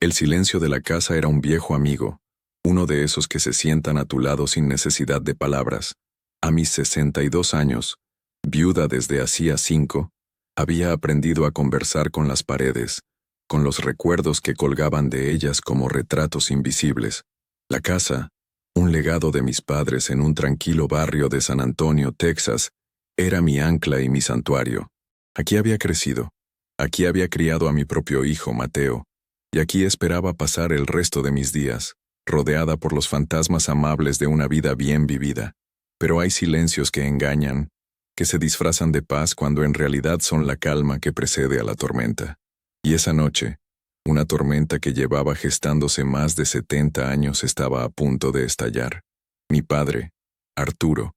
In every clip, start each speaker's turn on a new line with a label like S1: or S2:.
S1: El silencio de la casa era un viejo amigo, uno de esos que se sientan a tu lado sin necesidad de palabras. A mis 62 años, viuda desde hacía 5, había aprendido a conversar con las paredes, con los recuerdos que colgaban de ellas como retratos invisibles. La casa, un legado de mis padres en un tranquilo barrio de San Antonio, Texas, era mi ancla y mi santuario. Aquí había crecido, aquí había criado a mi propio hijo, Mateo, y aquí esperaba pasar el resto de mis días, rodeada por los fantasmas amables de una vida bien vivida. Pero hay silencios que engañan, que se disfrazan de paz cuando en realidad son la calma que precede a la tormenta. Y esa noche, una tormenta que llevaba gestándose más de 70 años estaba a punto de estallar. Mi padre, Arturo,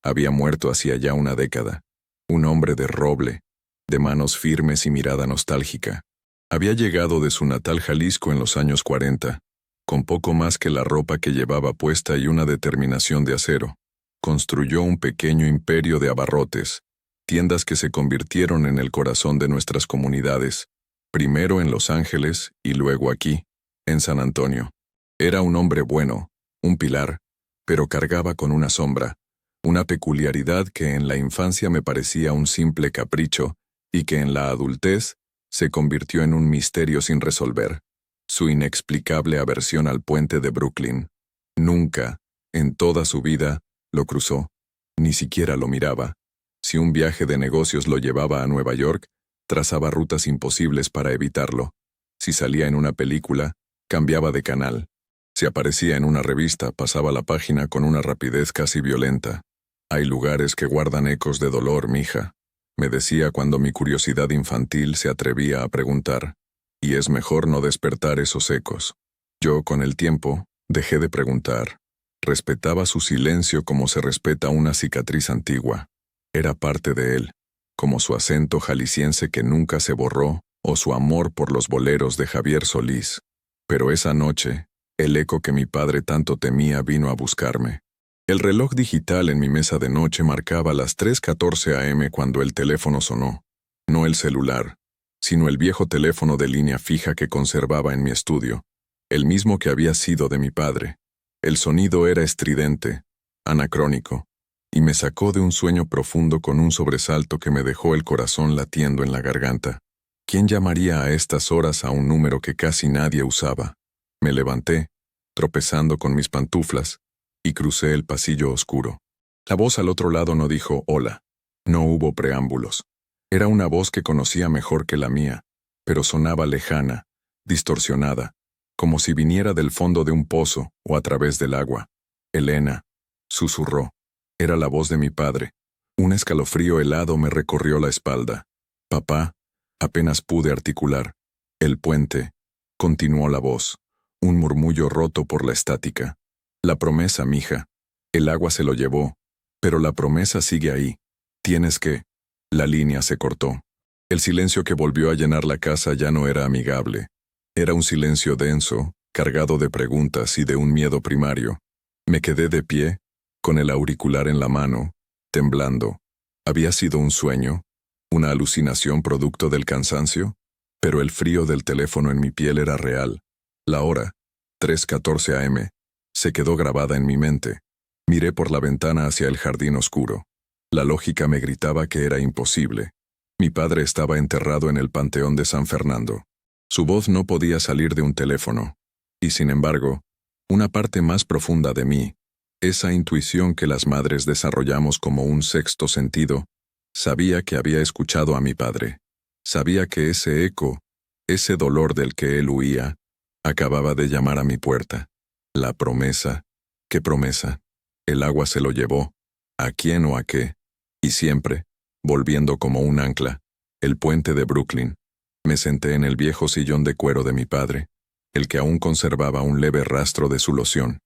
S1: había muerto hacía ya una década. Un hombre de roble, de manos firmes y mirada nostálgica. Había llegado de su natal Jalisco en los años 40, con poco más que la ropa que llevaba puesta y una determinación de acero. Construyó un pequeño imperio de abarrotes, tiendas que se convirtieron en el corazón de nuestras comunidades, primero en Los Ángeles y luego aquí, en San Antonio. Era un hombre bueno, un pilar, pero cargaba con una sombra, una peculiaridad que en la infancia me parecía un simple capricho y que en la adultez se convirtió en un misterio sin resolver. Su inexplicable aversión al puente de Brooklyn. Nunca, en toda su vida, lo cruzó, ni siquiera lo miraba. Si un viaje de negocios lo llevaba a Nueva York, trazaba rutas imposibles para evitarlo. Si salía en una película, cambiaba de canal. Si aparecía en una revista, pasaba la página con una rapidez casi violenta. Hay lugares que guardan ecos de dolor, mija, me decía cuando mi curiosidad infantil se atrevía a preguntar, y es mejor no despertar esos ecos. Yo, con el tiempo, dejé de preguntar. Respetaba su silencio como se respeta una cicatriz antigua. Era parte de él, como su acento jalisciense que nunca se borró o su amor por los boleros de Javier Solís. Pero esa noche, el eco que mi padre tanto temía vino a buscarme. El reloj digital en mi mesa de noche marcaba las 3:14 a.m. cuando el teléfono sonó. No el celular, sino el viejo teléfono de línea fija que conservaba en mi estudio, el mismo que había sido de mi padre. El sonido era estridente, anacrónico, y me sacó de un sueño profundo con un sobresalto que me dejó el corazón latiendo en la garganta. ¿Quién llamaría a estas horas a un número que casi nadie usaba? Me levanté, tropezando con mis pantuflas, y crucé el pasillo oscuro. La voz al otro lado no dijo hola. No hubo preámbulos. Era una voz que conocía mejor que la mía, pero sonaba lejana, distorsionada, como si viniera del fondo de un pozo o a través del agua. Elena, susurró. Era la voz de mi padre. Un escalofrío helado me recorrió la espalda. Papá, apenas pude articular. El puente, continuó la voz, un murmullo roto por la estática. La promesa, mija. El agua se lo llevó, pero la promesa sigue ahí. Tienes que... La línea se cortó. El silencio que volvió a llenar la casa ya no era amigable. Era un silencio denso, cargado de preguntas y de un miedo primario. Me quedé de pie, con el auricular en la mano, temblando. ¿Había sido un sueño? ¿Una alucinación producto del cansancio? Pero el frío del teléfono en mi piel era real. La hora, 3:14 a.m., se quedó grabada en mi mente. Miré por la ventana hacia el jardín oscuro. La lógica me gritaba que era imposible. Mi padre estaba enterrado en el Panteón de San Fernando. Su voz no podía salir de un teléfono. Y sin embargo, una parte más profunda de mí, esa intuición que las madres desarrollamos como un sexto sentido, sabía que había escuchado a mi padre. Sabía que ese eco, ese dolor del que él huía, acababa de llamar a mi puerta. La promesa. ¿Qué promesa? El agua se lo llevó. ¿A quién o a qué? Y siempre, volviendo como un ancla, el puente de Brooklyn. Me senté en el viejo sillón de cuero de mi padre, el que aún conservaba un leve rastro de su loción.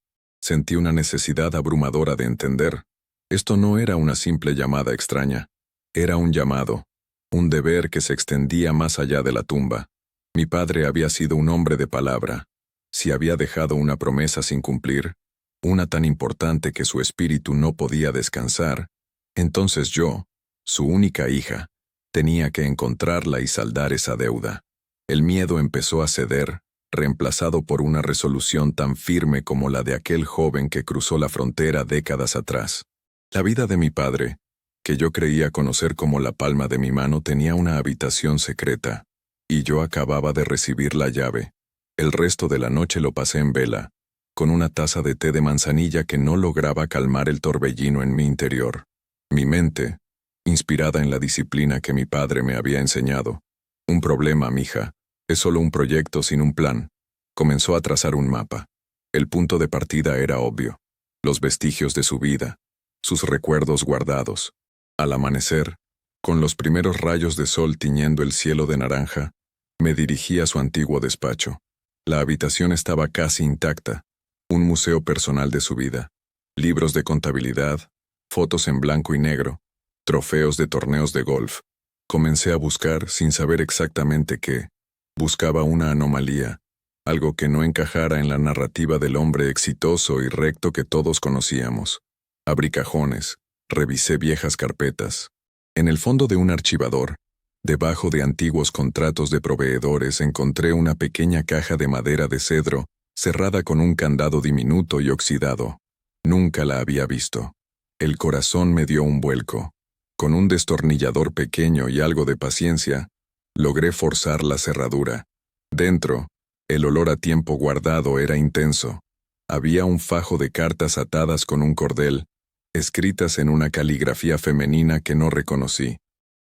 S1: Sentí una necesidad abrumadora de entender. Esto no era una simple llamada extraña. Era un llamado, un deber que se extendía más allá de la tumba. Mi padre había sido un hombre de palabra. Si había dejado una promesa sin cumplir, una tan importante que su espíritu no podía descansar, entonces yo, su única hija, tenía que encontrarla y saldar esa deuda. El miedo empezó a ceder, reemplazado por una resolución tan firme como la de aquel joven que cruzó la frontera décadas atrás. La vida de mi padre, que yo creía conocer como la palma de mi mano, tenía una habitación secreta, y yo acababa de recibir la llave. El resto de la noche lo pasé en vela, con una taza de té de manzanilla que no lograba calmar el torbellino en mi interior. Mi mente, inspirada en la disciplina que mi padre me había enseñado. Un problema, mija, es solo un proyecto sin un plan. Comenzó a trazar un mapa. El punto de partida era obvio. Los vestigios de su vida, sus recuerdos guardados. Al amanecer, con los primeros rayos de sol tiñendo el cielo de naranja, me dirigí a su antiguo despacho. La habitación estaba casi intacta, un museo personal de su vida. Libros de contabilidad, fotos en blanco y negro, trofeos de torneos de golf. Comencé a buscar sin saber exactamente qué. Buscaba una anomalía, algo que no encajara en la narrativa del hombre exitoso y recto que todos conocíamos. Abrí cajones, revisé viejas carpetas. En el fondo de un archivador, debajo de antiguos contratos de proveedores, encontré una pequeña caja de madera de cedro, cerrada con un candado diminuto y oxidado. Nunca la había visto. El corazón me dio un vuelco. Con un destornillador pequeño y algo de paciencia, logré forzar la cerradura. Dentro, el olor a tiempo guardado era intenso. Había un fajo de cartas atadas con un cordel, escritas en una caligrafía femenina que no reconocí.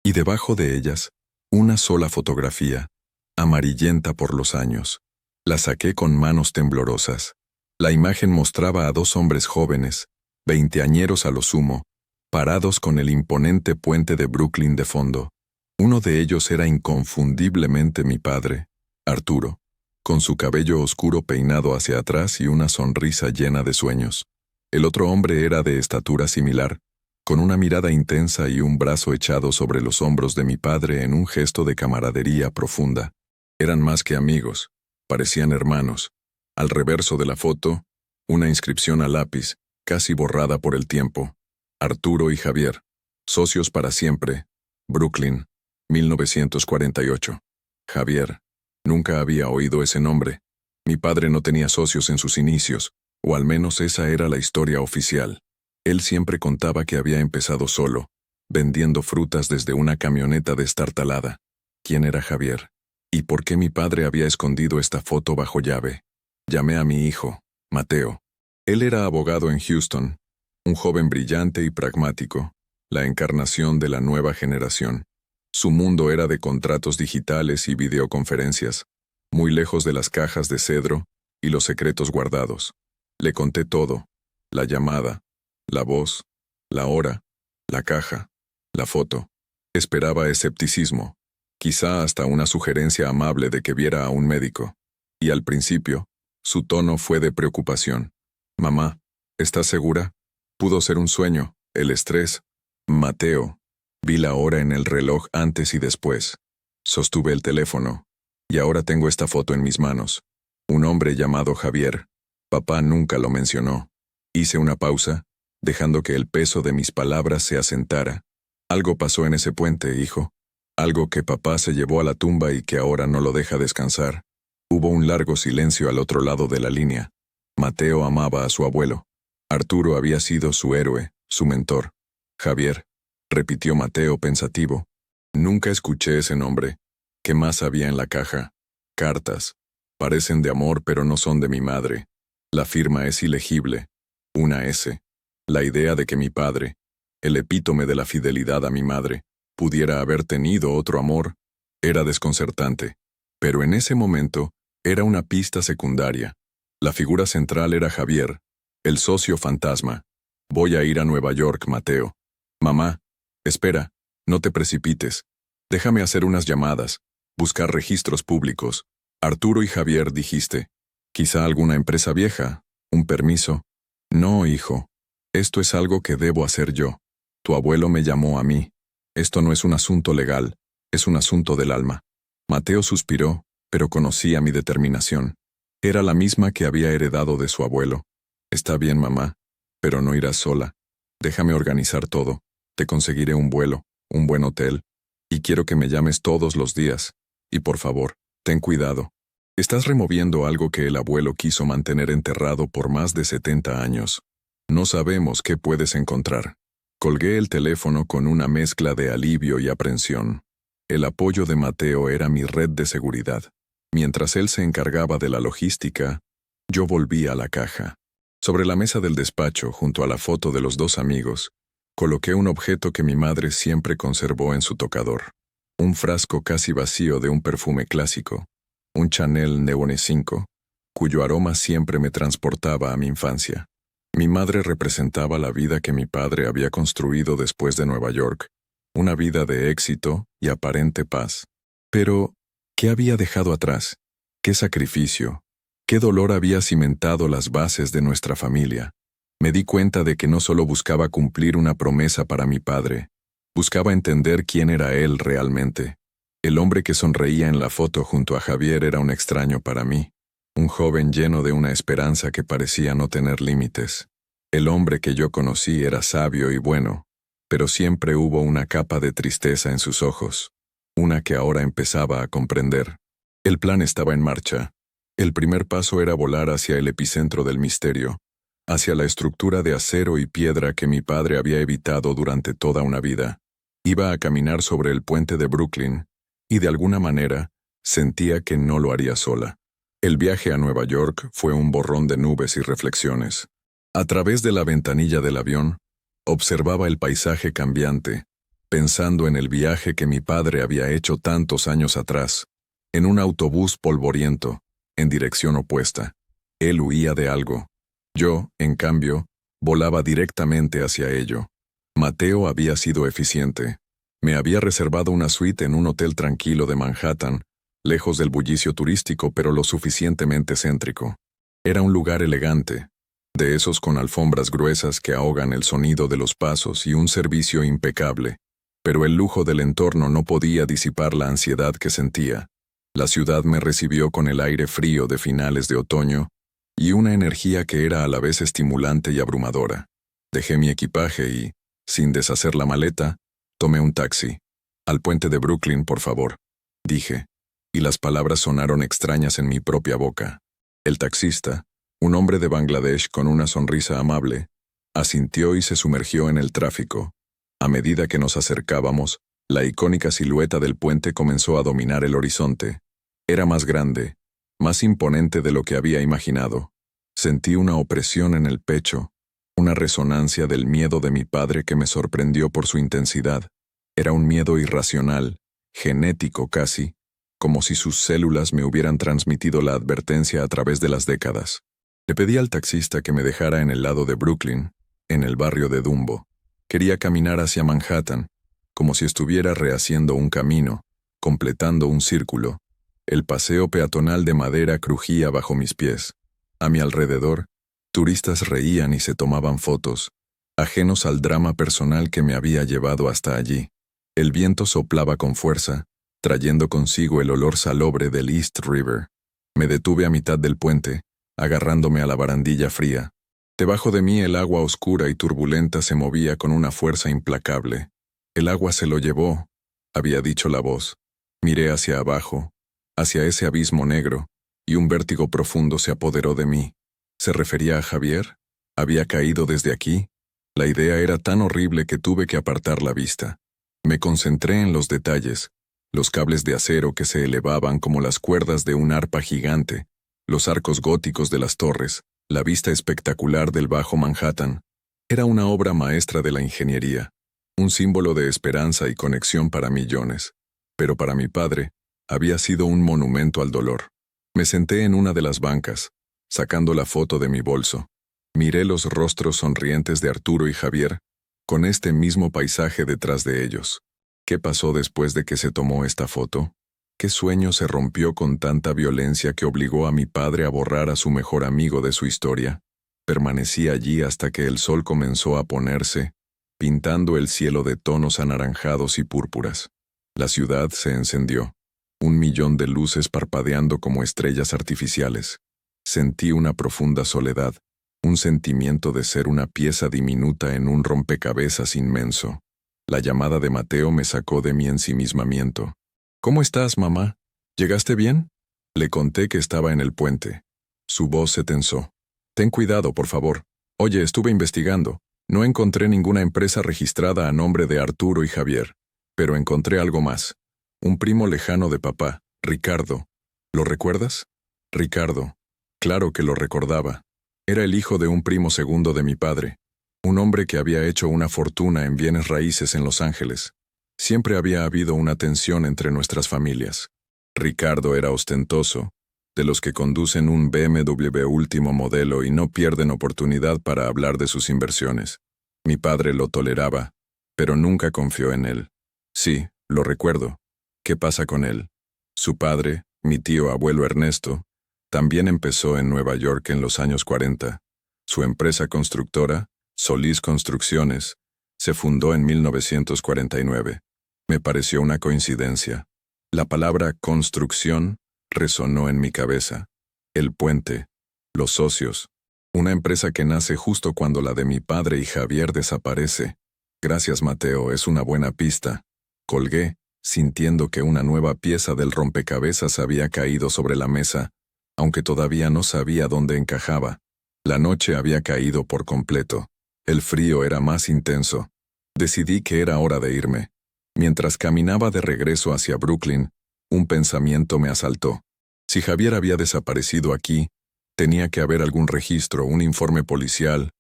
S1: Y debajo de ellas, una sola fotografía, amarillenta por los años. La saqué con manos temblorosas. La imagen mostraba a dos hombres jóvenes, veinteañeros a lo sumo, parados con el imponente puente de Brooklyn de fondo. Uno de ellos era inconfundiblemente mi padre, Arturo, con su cabello oscuro peinado hacia atrás y una sonrisa llena de sueños. El otro hombre era de estatura similar, con una mirada intensa y un brazo echado sobre los hombros de mi padre en un gesto de camaradería profunda. Eran más que amigos, parecían hermanos. Al reverso de la foto, una inscripción a lápiz, casi borrada por el tiempo. Arturo y Javier, socios para siempre, Brooklyn, 1948. Javier. Nunca había oído ese nombre. Mi padre no tenía socios en sus inicios, o al menos esa era la historia oficial. Él siempre contaba que había empezado solo, vendiendo frutas desde una camioneta destartalada. ¿Quién era Javier? ¿Y por qué mi padre había escondido esta foto bajo llave? Llamé a mi hijo, Mateo. Él era abogado en Houston, un joven brillante y pragmático, la encarnación de la nueva generación. Su mundo era de contratos digitales y videoconferencias, muy lejos de las cajas de cedro y los secretos guardados. Le conté todo: la llamada, la voz, la hora, la caja, la foto. Esperaba escepticismo, quizá hasta una sugerencia amable de que viera a un médico. Y al principio, su tono fue de preocupación. «Mamá, ¿estás segura? Pudo ser un sueño, el estrés». «Mateo». Vi la hora en el reloj antes y después. Sostuve el teléfono. Y ahora tengo esta foto en mis manos. Un hombre llamado Javier. Papá nunca lo mencionó. Hice una pausa, dejando que el peso de mis palabras se asentara. Algo pasó en ese puente, hijo. Algo que papá se llevó a la tumba y que ahora no lo deja descansar. Hubo un largo silencio al otro lado de la línea. Mateo amaba a su abuelo. Arturo había sido su héroe, su mentor. Javier, repitió Mateo pensativo. Nunca escuché ese nombre. ¿Qué más había en la caja? Cartas. Parecen de amor, pero no son de mi madre. La firma es ilegible. Una S. La idea de que mi padre, el epítome de la fidelidad a mi madre, pudiera haber tenido otro amor, era desconcertante. Pero en ese momento, era una pista secundaria. La figura central era Javier, el socio fantasma. Voy a ir a Nueva York, Mateo. Mamá, espera, no te precipites. Déjame hacer unas llamadas, buscar registros públicos. Arturo y Javier, dijiste. Quizá alguna empresa vieja, un permiso. No, hijo. Esto es algo que debo hacer yo. Tu abuelo me llamó a mí. Esto no es un asunto legal, es un asunto del alma. Mateo suspiró, pero conocía mi determinación. Era la misma que había heredado de su abuelo. Está bien, mamá, pero no irás sola. Déjame organizar todo. Te conseguiré un vuelo, un buen hotel, y quiero que me llames todos los días. Y por favor, ten cuidado. Estás removiendo algo que el abuelo quiso mantener enterrado por más de 70 años. No sabemos qué puedes encontrar. Colgué el teléfono con una mezcla de alivio y aprensión. El apoyo de Mateo era mi red de seguridad. Mientras él se encargaba de la logística, yo volví a la caja. Sobre la mesa del despacho, junto a la foto de los dos amigos, coloqué un objeto que mi madre siempre conservó en su tocador. Un frasco casi vacío de un perfume clásico, un Chanel Nebone 5, cuyo aroma siempre me transportaba a mi infancia. Mi madre representaba la vida que mi padre había construido después de Nueva York, una vida de éxito y aparente paz. Pero, ¿qué había dejado atrás? ¿Qué sacrificio? ¿Qué dolor había cimentado las bases de nuestra familia? Me di cuenta de que no solo buscaba cumplir una promesa para mi padre, buscaba entender quién era él realmente. El hombre que sonreía en la foto junto a Javier era un extraño para mí, un joven lleno de una esperanza que parecía no tener límites. El hombre que yo conocí era sabio y bueno, pero siempre hubo una capa de tristeza en sus ojos, una que ahora empezaba a comprender. El plan estaba en marcha. El primer paso era volar hacia el epicentro del misterio, hacia la estructura de acero y piedra que mi padre había evitado durante toda una vida. Iba a caminar sobre el puente de Brooklyn, y de alguna manera sentía que no lo haría sola. El viaje a Nueva York fue un borrón de nubes y reflexiones. A través de la ventanilla del avión, observaba el paisaje cambiante, pensando en el viaje que mi padre había hecho tantos años atrás, en un autobús polvoriento, en dirección opuesta. Él huía de algo. Yo, en cambio, volaba directamente hacia ello. Mateo había sido eficiente. Me había reservado una suite en un hotel tranquilo de Manhattan, lejos del bullicio turístico pero lo suficientemente céntrico. Era un lugar elegante, de esos con alfombras gruesas que ahogan el sonido de los pasos y un servicio impecable, pero el lujo del entorno no podía disipar la ansiedad que sentía. La ciudad me recibió con el aire frío de finales de otoño y una energía que era a la vez estimulante y abrumadora. Dejé mi equipaje y, sin deshacer la maleta, tomé un taxi. «Al puente de Brooklyn, por favor», dije, y las palabras sonaron extrañas en mi propia boca. El taxista, un hombre de Bangladesh con una sonrisa amable, asintió y se sumergió en el tráfico. A medida que nos acercábamos, la icónica silueta del puente comenzó a dominar el horizonte. Era más grande, más imponente de lo que había imaginado. Sentí una opresión en el pecho, una resonancia del miedo de mi padre que me sorprendió por su intensidad. Era un miedo irracional, genético casi, como si sus células me hubieran transmitido la advertencia a través de las décadas. Le pedí al taxista que me dejara en el lado de Brooklyn, en el barrio de Dumbo. Quería caminar hacia Manhattan, como si estuviera rehaciendo un camino, completando un círculo. El paseo peatonal de madera crujía bajo mis pies. A mi alrededor, turistas reían y se tomaban fotos, ajenos al drama personal que me había llevado hasta allí. El viento soplaba con fuerza, trayendo consigo el olor salobre del East River. Me detuve a mitad del puente, agarrándome a la barandilla fría. Debajo de mí el agua oscura y turbulenta se movía con una fuerza implacable. «El agua se lo llevó», había dicho la voz. Miré hacia abajo, hacia ese abismo negro, y un vértigo profundo se apoderó de mí. ¿Se refería a Javier? ¿Había caído desde aquí? La idea era tan horrible que tuve que apartar la vista. Me concentré en los detalles, los cables de acero que se elevaban como las cuerdas de un arpa gigante, los arcos góticos de las torres, la vista espectacular del Bajo Manhattan. Era una obra maestra de la ingeniería, un símbolo de esperanza y conexión para millones. Pero para mi padre, había sido un monumento al dolor. Me senté en una de las bancas, sacando la foto de mi bolso. Miré los rostros sonrientes de Arturo y Javier, con este mismo paisaje detrás de ellos. ¿Qué pasó después de que se tomó esta foto? ¿Qué sueño se rompió con tanta violencia que obligó a mi padre a borrar a su mejor amigo de su historia? Permanecí allí hasta que el sol comenzó a ponerse, pintando el cielo de tonos anaranjados y púrpuras. La ciudad se encendió, 1.000.000 de luces parpadeando como estrellas artificiales. Sentí una profunda soledad, un sentimiento de ser una pieza diminuta en un rompecabezas inmenso. La llamada de Mateo me sacó de mi ensimismamiento. «¿Cómo estás, mamá? ¿Llegaste bien?». Le conté que estaba en el puente. Su voz se tensó. Ten cuidado, por favor. Oye, estuve investigando. No encontré ninguna empresa registrada a nombre de Arturo y Javier. Pero encontré algo más. Un primo lejano de papá, Ricardo. ¿Lo recuerdas? Ricardo. Claro que lo recordaba. Era el hijo de un primo segundo de mi padre. Un hombre que había hecho una fortuna en bienes raíces en Los Ángeles. Siempre había habido una tensión entre nuestras familias. Ricardo era ostentoso, de los que conducen un BMW último modelo y no pierden oportunidad para hablar de sus inversiones. Mi padre lo toleraba, pero nunca confió en él. Sí, lo recuerdo. ¿Qué pasa con él? Su padre, mi tío abuelo Ernesto, también empezó en Nueva York en los años 40. Su empresa constructora, Solís Construcciones, se fundó en 1949. Me pareció una coincidencia. La palabra construcción resonó en mi cabeza. El puente, los socios, una empresa que nace justo cuando la de mi padre y Javier desaparece. Gracias, Mateo, es una buena pista. Colgué, sintiendo que una nueva pieza del rompecabezas había caído sobre la mesa, aunque todavía no sabía dónde encajaba. La noche había caído por completo. El frío era más intenso. Decidí que era hora de irme. Mientras caminaba de regreso hacia Brooklyn, un pensamiento me asaltó. Si Javier había desaparecido aquí, tenía que haber algún registro, un informe policial,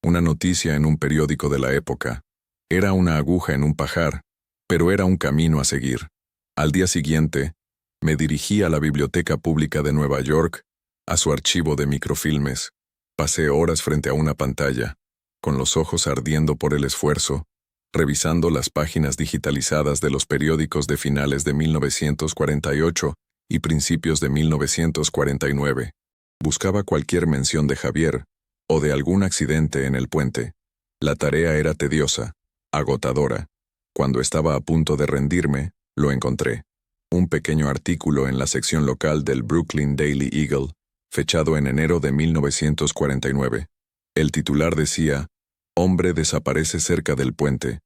S1: una noticia en un periódico de la época. Era una aguja en un pajar, pero era un camino a seguir. Al día siguiente, me dirigí a la Biblioteca Pública de Nueva York, a su archivo de microfilmes. Pasé horas frente a una pantalla, con los ojos ardiendo por el esfuerzo, revisando las páginas digitalizadas de los periódicos de finales de 1948 y principios de 1949. Buscaba cualquier mención de Javier o de algún accidente en el puente. La tarea era tediosa, agotadora. Cuando estaba a punto de rendirme, lo encontré. Un pequeño artículo en la sección local del Brooklyn Daily Eagle, fechado en enero de 1949. El titular decía: Hombre desaparece cerca del puente.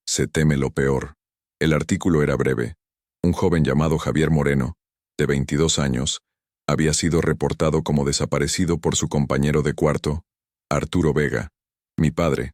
S1: Se teme lo peor. El artículo era breve. Un joven llamado Javier Moreno, de 22 años, había sido reportado como desaparecido por su compañero de cuarto, Arturo Vega, mi padre.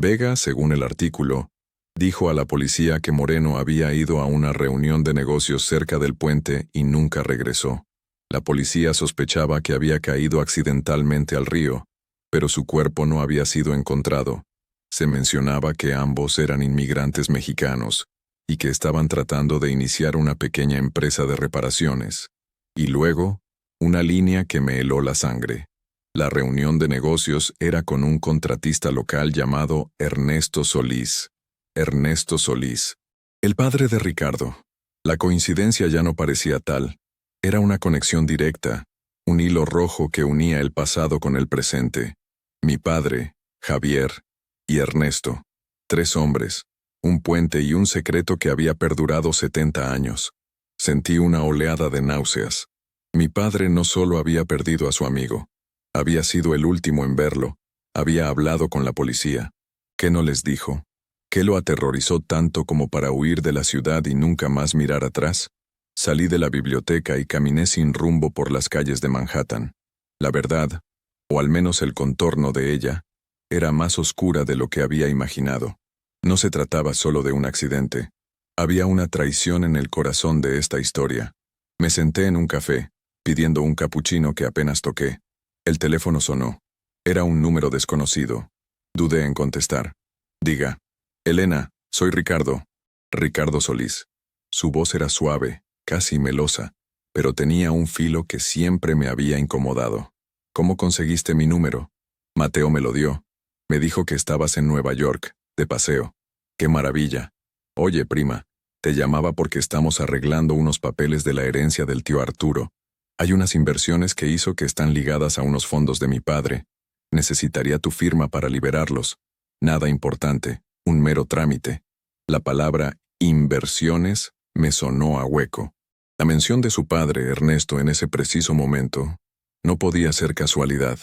S1: Vega, según el artículo, dijo a la policía que Moreno había ido a una reunión de negocios cerca del puente y nunca regresó. La policía sospechaba que había caído accidentalmente al río, pero su cuerpo no había sido encontrado. Se mencionaba que ambos eran inmigrantes mexicanos y que estaban tratando de iniciar una pequeña empresa de reparaciones. Y luego, una línea que me heló la sangre. La reunión de negocios era con un contratista local llamado Ernesto Solís. Ernesto Solís, el padre de Ricardo. La coincidencia ya no parecía tal. Era una conexión directa, un hilo rojo que unía el pasado con el presente. Mi padre, Javier, y Ernesto. 3 hombres, un puente y un secreto que había perdurado 70 años. Sentí una oleada de náuseas. Mi padre no solo había perdido a su amigo, había sido el último en verlo, había hablado con la policía. ¿Qué no les dijo? ¿Qué lo aterrorizó tanto como para huir de la ciudad y nunca más mirar atrás? Salí de la biblioteca y caminé sin rumbo por las calles de Manhattan. La verdad, o al menos el contorno de ella, era más oscura de lo que había imaginado. No se trataba solo de un accidente. Había una traición en el corazón de esta historia. Me senté en un café, pidiendo un capuchino que apenas toqué. El teléfono sonó. Era un número desconocido. Dudé en contestar. Diga. Elena, soy Ricardo. Ricardo Solís. Su voz era suave, casi melosa, pero tenía un filo que siempre me había incomodado. ¿Cómo conseguiste mi número? Mateo me lo dio. Me dijo que estabas en Nueva York, de paseo. ¡Qué maravilla! Oye, prima, te llamaba porque estamos arreglando unos papeles de la herencia del tío Arturo. Hay unas inversiones que hizo que están ligadas a unos fondos de mi padre. Necesitaría tu firma para liberarlos. Nada importante, un mero trámite. La palabra inversiones me sonó a hueco. La mención de su padre, Ernesto, en ese preciso momento, no podía ser casualidad.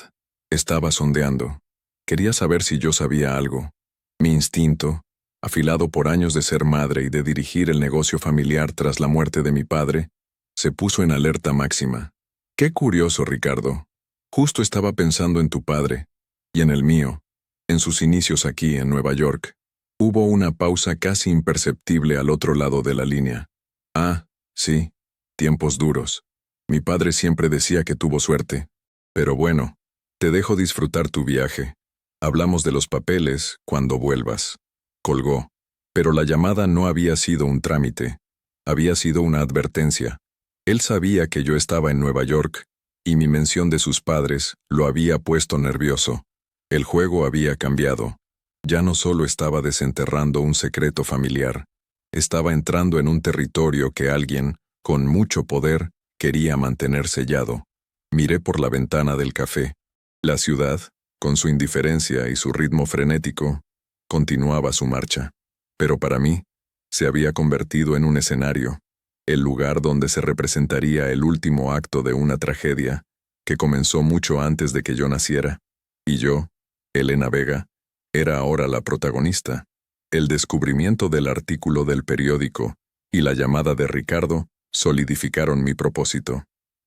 S1: Estaba sondeando. Quería saber si yo sabía algo. Mi instinto, afilado por años de ser madre y de dirigir el negocio familiar tras la muerte de mi padre, se puso en alerta máxima. Qué curioso, Ricardo. Justo estaba pensando en tu padre, y en el mío, en sus inicios aquí en Nueva York. Hubo una pausa casi imperceptible al otro lado de la línea. Ah, sí, tiempos duros. Mi padre siempre decía que tuvo suerte. Pero bueno, te dejo disfrutar tu viaje. Hablamos de los papeles cuando vuelvas. Colgó. Pero la llamada no había sido un trámite. Había sido una advertencia. Él sabía que yo estaba en Nueva York, y mi mención de sus padres lo había puesto nervioso. El juego había cambiado. Ya no solo estaba desenterrando un secreto familiar, estaba entrando en un territorio que alguien, con mucho poder, quería mantener sellado. Miré por la ventana del café. La ciudad, con su indiferencia y su ritmo frenético, continuaba su marcha. Pero para mí, se había convertido en un escenario, el lugar donde se representaría el último acto de una tragedia que comenzó mucho antes de que yo naciera. Y yo, Elena Vega, era ahora la protagonista. El descubrimiento del artículo del periódico y la llamada de Ricardo solidificaron mi propósito.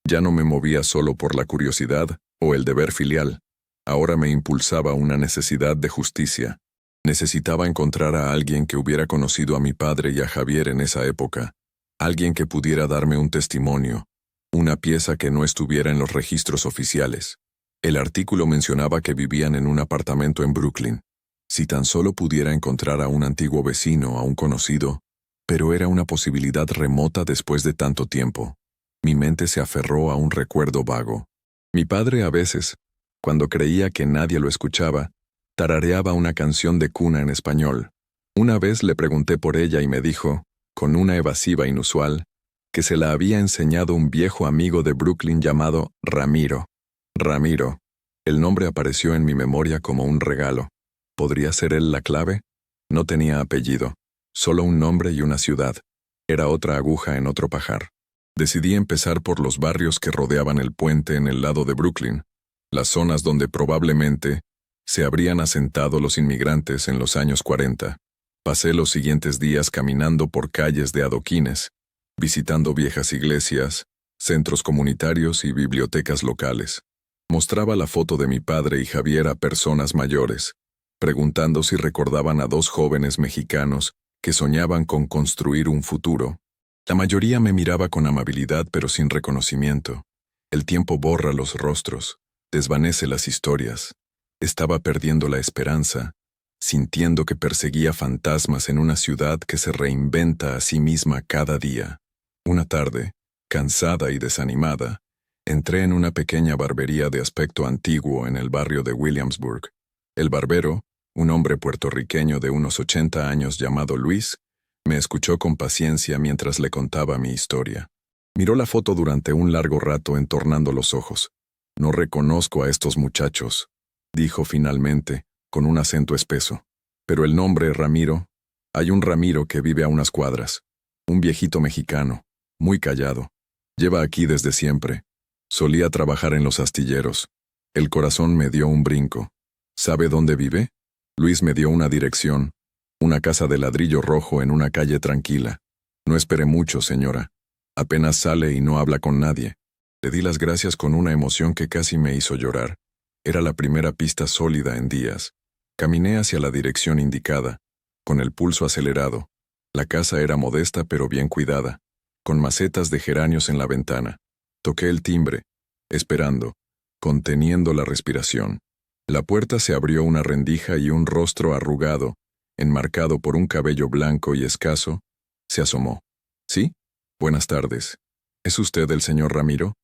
S1: Ya no me movía solo por la curiosidad o el deber filial. Ahora me impulsaba una necesidad de justicia. Necesitaba encontrar a alguien que hubiera conocido a mi padre y a Javier en esa época. Alguien que pudiera darme un testimonio, una pieza que no estuviera en los registros oficiales. El artículo mencionaba que vivían en un apartamento en Brooklyn. Si tan solo pudiera encontrar a un antiguo vecino, a un conocido, pero era una posibilidad remota después de tanto tiempo. Mi mente se aferró a un recuerdo vago. Mi padre a veces, cuando creía que nadie lo escuchaba, tarareaba una canción de cuna en español. Una vez le pregunté por ella y me dijo, con una evasiva inusual, que se la había enseñado un viejo amigo de Brooklyn llamado Ramiro. Ramiro. El nombre apareció en mi memoria como un regalo. ¿Podría ser él la clave? No tenía apellido, solo un nombre y una ciudad. Era otra aguja en otro pajar. Decidí empezar por los barrios que rodeaban el puente en el lado de Brooklyn, las zonas donde probablemente se habrían asentado los inmigrantes en los años 40. Pasé los siguientes días caminando por calles de adoquines, visitando viejas iglesias, centros comunitarios y bibliotecas locales. Mostraba la foto de mi padre y Javier a personas mayores, preguntando si recordaban a dos jóvenes mexicanos que soñaban con construir un futuro. La mayoría me miraba con amabilidad pero sin reconocimiento. El tiempo borra los rostros, desvanece las historias. Estaba perdiendo la esperanza, sintiendo que perseguía fantasmas en una ciudad que se reinventa a sí misma cada día. Una tarde, cansada y desanimada, entré en una pequeña barbería de aspecto antiguo en el barrio de Williamsburg. El barbero, un hombre puertorriqueño de unos 80 años llamado Luis, me escuchó con paciencia mientras le contaba mi historia. Miró la foto durante un largo rato entornando los ojos. «No reconozco a estos muchachos», dijo finalmente, con un acento espeso. «Pero el nombre Ramiro, hay un Ramiro que vive a unas cuadras. Un viejito mexicano, muy callado. Lleva aquí desde siempre. Solía trabajar en los astilleros». El corazón me dio un brinco. «¿Sabe dónde vive?» Luis me dio una dirección. Una casa de ladrillo rojo en una calle tranquila. «No espere mucho, señora. Apenas sale y no habla con nadie». Le di las gracias con una emoción que casi me hizo llorar. Era la primera pista sólida en días. Caminé hacia la dirección indicada, con el pulso acelerado. La casa era modesta pero bien cuidada, con macetas de geranios en la ventana. Toqué el timbre, esperando, conteniendo la respiración. La puerta se abrió una rendija y un rostro arrugado, enmarcado por un cabello blanco y escaso, se asomó. «¿Sí? Buenas tardes. ¿Es usted el señor Ramiro?»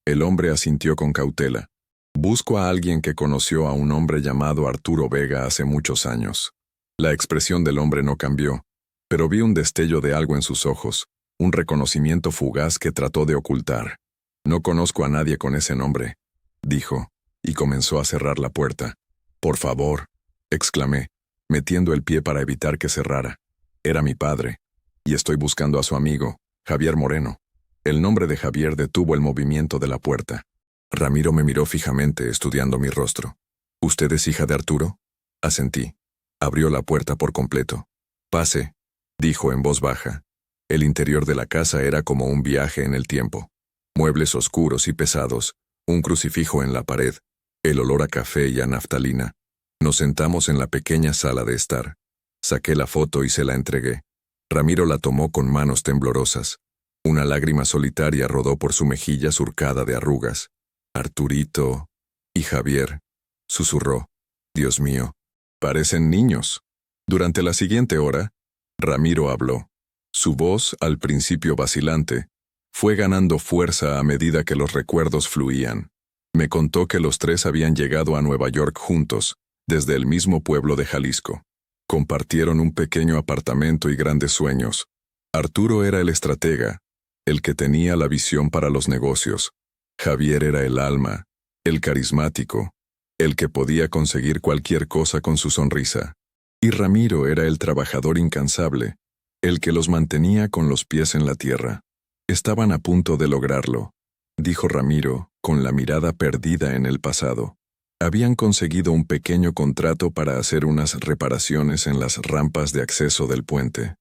S1: El hombre asintió con cautela. «Busco a alguien que conoció a un hombre llamado Arturo Vega hace muchos años». La expresión del hombre no cambió, pero vi un destello de algo en sus ojos, un reconocimiento fugaz que trató de ocultar. «No conozco a nadie con ese nombre», dijo, y comenzó a cerrar la puerta. «Por favor», exclamé, metiendo el pie para evitar que cerrara. Era mi padre, y estoy buscando a su amigo, Javier Moreno. El nombre de Javier detuvo el movimiento de la puerta. Ramiro me miró fijamente, estudiando mi rostro. «¿Usted es hija de Arturo?» Asentí. Abrió la puerta por completo. «Pase», dijo en voz baja. El interior de la casa era como un viaje en el tiempo. Muebles oscuros y pesados, un crucifijo en la pared, el olor a café y a naftalina. Nos sentamos en la pequeña sala de estar. Saqué la foto y se la entregué. Ramiro la tomó con manos temblorosas. Una lágrima solitaria rodó por su mejilla surcada de arrugas. Arturito y Javier, susurró. Dios mío, parecen niños. Durante la siguiente hora, Ramiro habló. Su voz, al principio vacilante, fue ganando fuerza a medida que los recuerdos fluían. Me contó que los tres habían llegado a Nueva York juntos, desde el mismo pueblo de Jalisco. Compartieron un pequeño apartamento y grandes sueños. Arturo era el estratega, el que tenía la visión para los negocios. Javier era el alma, el carismático, el que podía conseguir cualquier cosa con su sonrisa. Y Ramiro era el trabajador incansable, el que los mantenía con los pies en la tierra. Estaban a punto de lograrlo, dijo Ramiro, con la mirada perdida en el pasado. Habían conseguido un pequeño contrato para hacer unas reparaciones en las rampas de acceso del puente.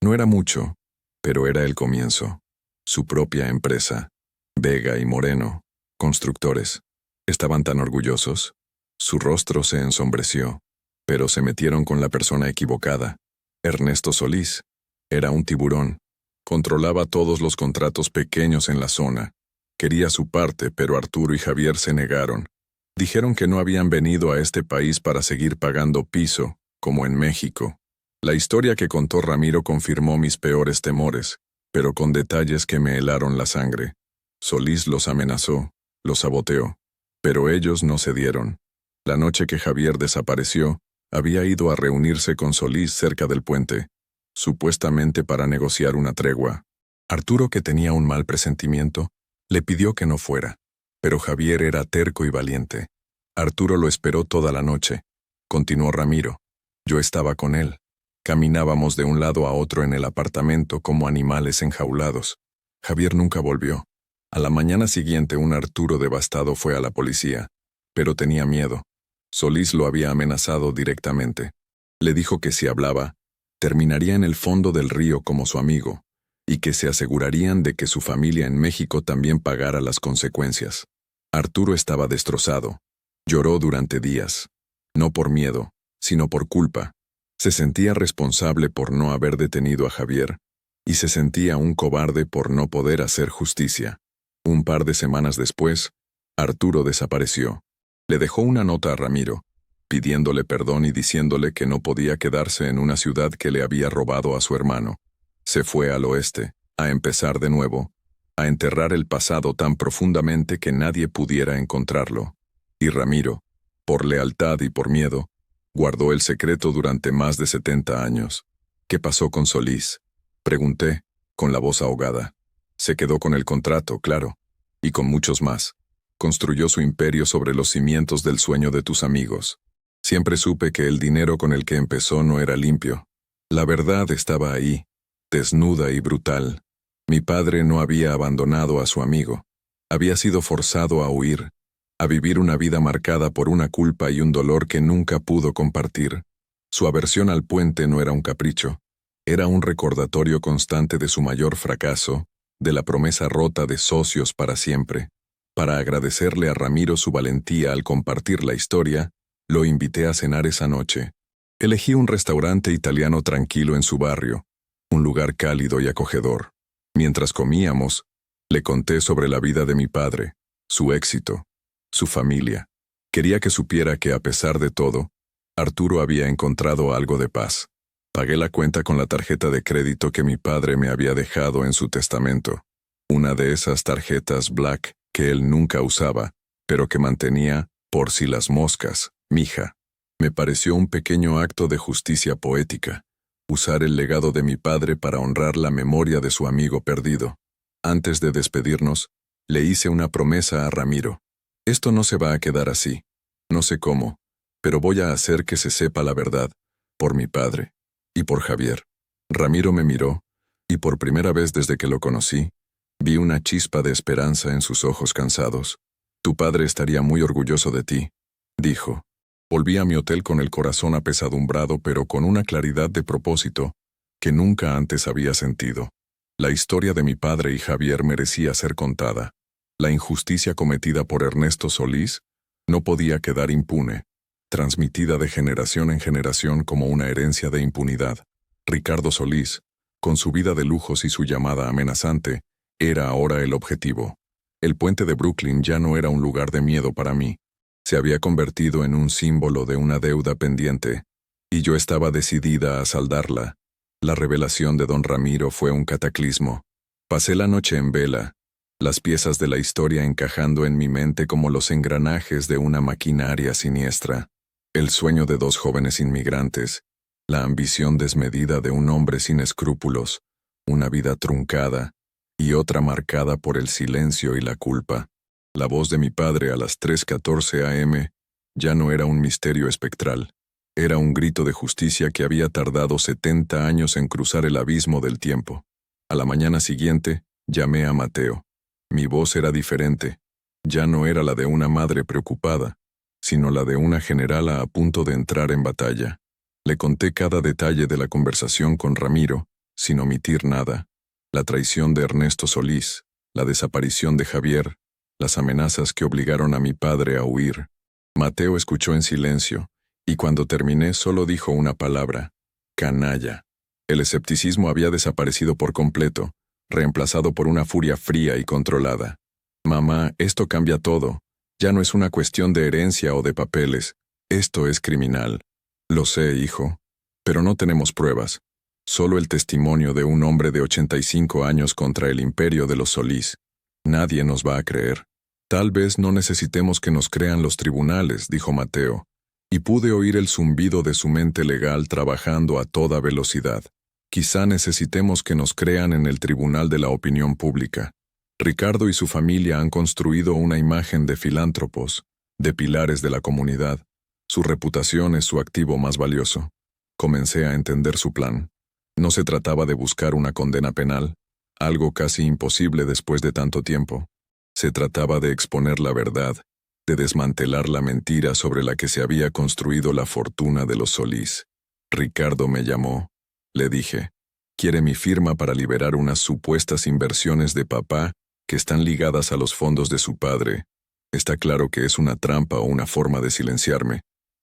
S1: No era mucho, pero era el comienzo. Su propia empresa, Vega y Moreno, constructores. Estaban tan orgullosos. Su rostro se ensombreció, pero se metieron con la persona equivocada. Ernesto Solís era un tiburón. Controlaba todos los contratos pequeños en la zona. Quería su parte, pero Arturo y Javier se negaron. Dijeron que no habían venido a este país para seguir pagando piso, como en México. La historia que contó Ramiro confirmó mis peores temores, pero con detalles que me helaron la sangre. Solís los amenazó, los saboteó, pero ellos no cedieron. La noche que Javier desapareció, había ido a reunirse con Solís cerca del puente, supuestamente para negociar una tregua. Arturo, que tenía un mal presentimiento, le pidió que no fuera, pero Javier era terco y valiente. Arturo lo esperó toda la noche. Continuó Ramiro. Yo estaba con él. Caminábamos de un lado a otro en el apartamento como animales enjaulados. Javier nunca volvió. A la mañana siguiente un Arturo devastado fue a la policía, pero tenía miedo. Solís lo había amenazado directamente. Le dijo que si hablaba, terminaría en el fondo del río como su amigo, y que se asegurarían de que su familia en México también pagara las consecuencias. Arturo estaba destrozado. Lloró durante días. No por miedo, sino por culpa. Se sentía responsable por no haber detenido a Javier, y se sentía un cobarde por no poder hacer justicia. Un par de semanas después, Arturo desapareció. Le dejó una nota a Ramiro, pidiéndole perdón y diciéndole que no podía quedarse en una ciudad que le había robado a su hermano. Se fue al oeste, a empezar de nuevo, a enterrar el pasado tan profundamente que nadie pudiera encontrarlo. Y Ramiro, por lealtad y por miedo, guardó el secreto durante más de 70 años. ¿Qué pasó con Solís?, pregunté, con la voz ahogada. Se quedó con el contrato, claro, y con muchos más. Construyó su imperio sobre los cimientos del sueño de tus amigos. Siempre supe que el dinero con el que empezó no era limpio. La verdad estaba ahí, desnuda y brutal. Mi padre no había abandonado a su amigo. Había sido forzado a huir, a vivir una vida marcada por una culpa y un dolor que nunca pudo compartir. Su aversión al puente no era un capricho. Era un recordatorio constante de su mayor fracaso, de la promesa rota de socios para siempre. Para agradecerle a Ramiro su valentía al compartir la historia, lo invité a cenar esa noche. Elegí un restaurante italiano tranquilo en su barrio, un lugar cálido y acogedor. Mientras comíamos, le conté sobre la vida de mi padre, su éxito, su familia. Quería que supiera que a pesar de todo, Arturo había encontrado algo de paz. Pagué la cuenta con la tarjeta de crédito que mi padre me había dejado en su testamento. Una de esas tarjetas Black que él nunca usaba, pero que mantenía, por si las moscas, mija. Me pareció un pequeño acto de justicia poética, usar el legado de mi padre para honrar la memoria de su amigo perdido. Antes de despedirnos, le hice una promesa a Ramiro. Esto no se va a quedar así. No sé cómo, pero voy a hacer que se sepa la verdad, por mi padre y por Javier. Ramiro me miró, y por primera vez desde que lo conocí, vi una chispa de esperanza en sus ojos cansados. Tu padre estaría muy orgulloso de ti, dijo. Volví a mi hotel con el corazón apesadumbrado, pero con una claridad de propósito que nunca antes había sentido. La historia de mi padre y Javier merecía ser contada. La injusticia cometida por Ernesto Solís no podía quedar impune, transmitida de generación en generación como una herencia de impunidad. Ricardo Solís, con su vida de lujos y su llamada amenazante, era ahora el objetivo. El puente de Brooklyn ya no era un lugar de miedo para mí. Se había convertido en un símbolo de una deuda pendiente, y yo estaba decidida a saldarla. La revelación de don Ramiro fue un cataclismo. Pasé la noche en vela, las piezas de la historia encajando en mi mente como los engranajes de una maquinaria siniestra. El sueño de dos jóvenes inmigrantes, la ambición desmedida de un hombre sin escrúpulos, una vida truncada, y otra marcada por el silencio y la culpa. La voz de mi padre a las 3:14 a.m. ya no era un misterio espectral. Era un grito de justicia que había tardado 70 años en cruzar el abismo del tiempo. A la mañana siguiente, llamé a Mateo. Mi voz era diferente. Ya no era la de una madre preocupada, sino la de una generala a punto de entrar en batalla. Le conté cada detalle de la conversación con Ramiro, sin omitir nada. La traición de Ernesto Solís, la desaparición de Javier, las amenazas que obligaron a mi padre a huir. Mateo escuchó en silencio, y cuando terminé solo dijo una palabra: canalla. El escepticismo había desaparecido por completo, reemplazado por una furia fría y controlada. Mamá, esto cambia todo. Ya no es una cuestión de herencia o de papeles. Esto es criminal. Lo sé, hijo. Pero no tenemos pruebas. Solo el testimonio de un hombre de 85 años contra el imperio de los Solís. Nadie nos va a creer. Tal vez no necesitemos que nos crean los tribunales, dijo Mateo, y pude oír el zumbido de su mente legal trabajando a toda velocidad. Quizá necesitemos que nos crean en el tribunal de la opinión pública. Ricardo y su familia han construido una imagen de filántropos, de pilares de la comunidad. Su reputación es su activo más valioso. Comencé a entender su plan. No se trataba de buscar una condena penal, algo casi imposible después de tanto tiempo. Se trataba de exponer la verdad, de desmantelar la mentira sobre la que se había construido la fortuna de los Solís. Ricardo me llamó. Le dije, quiere mi firma para liberar unas supuestas inversiones de papá que están ligadas a los fondos de su padre. Está claro que es una trampa o una forma de silenciarme.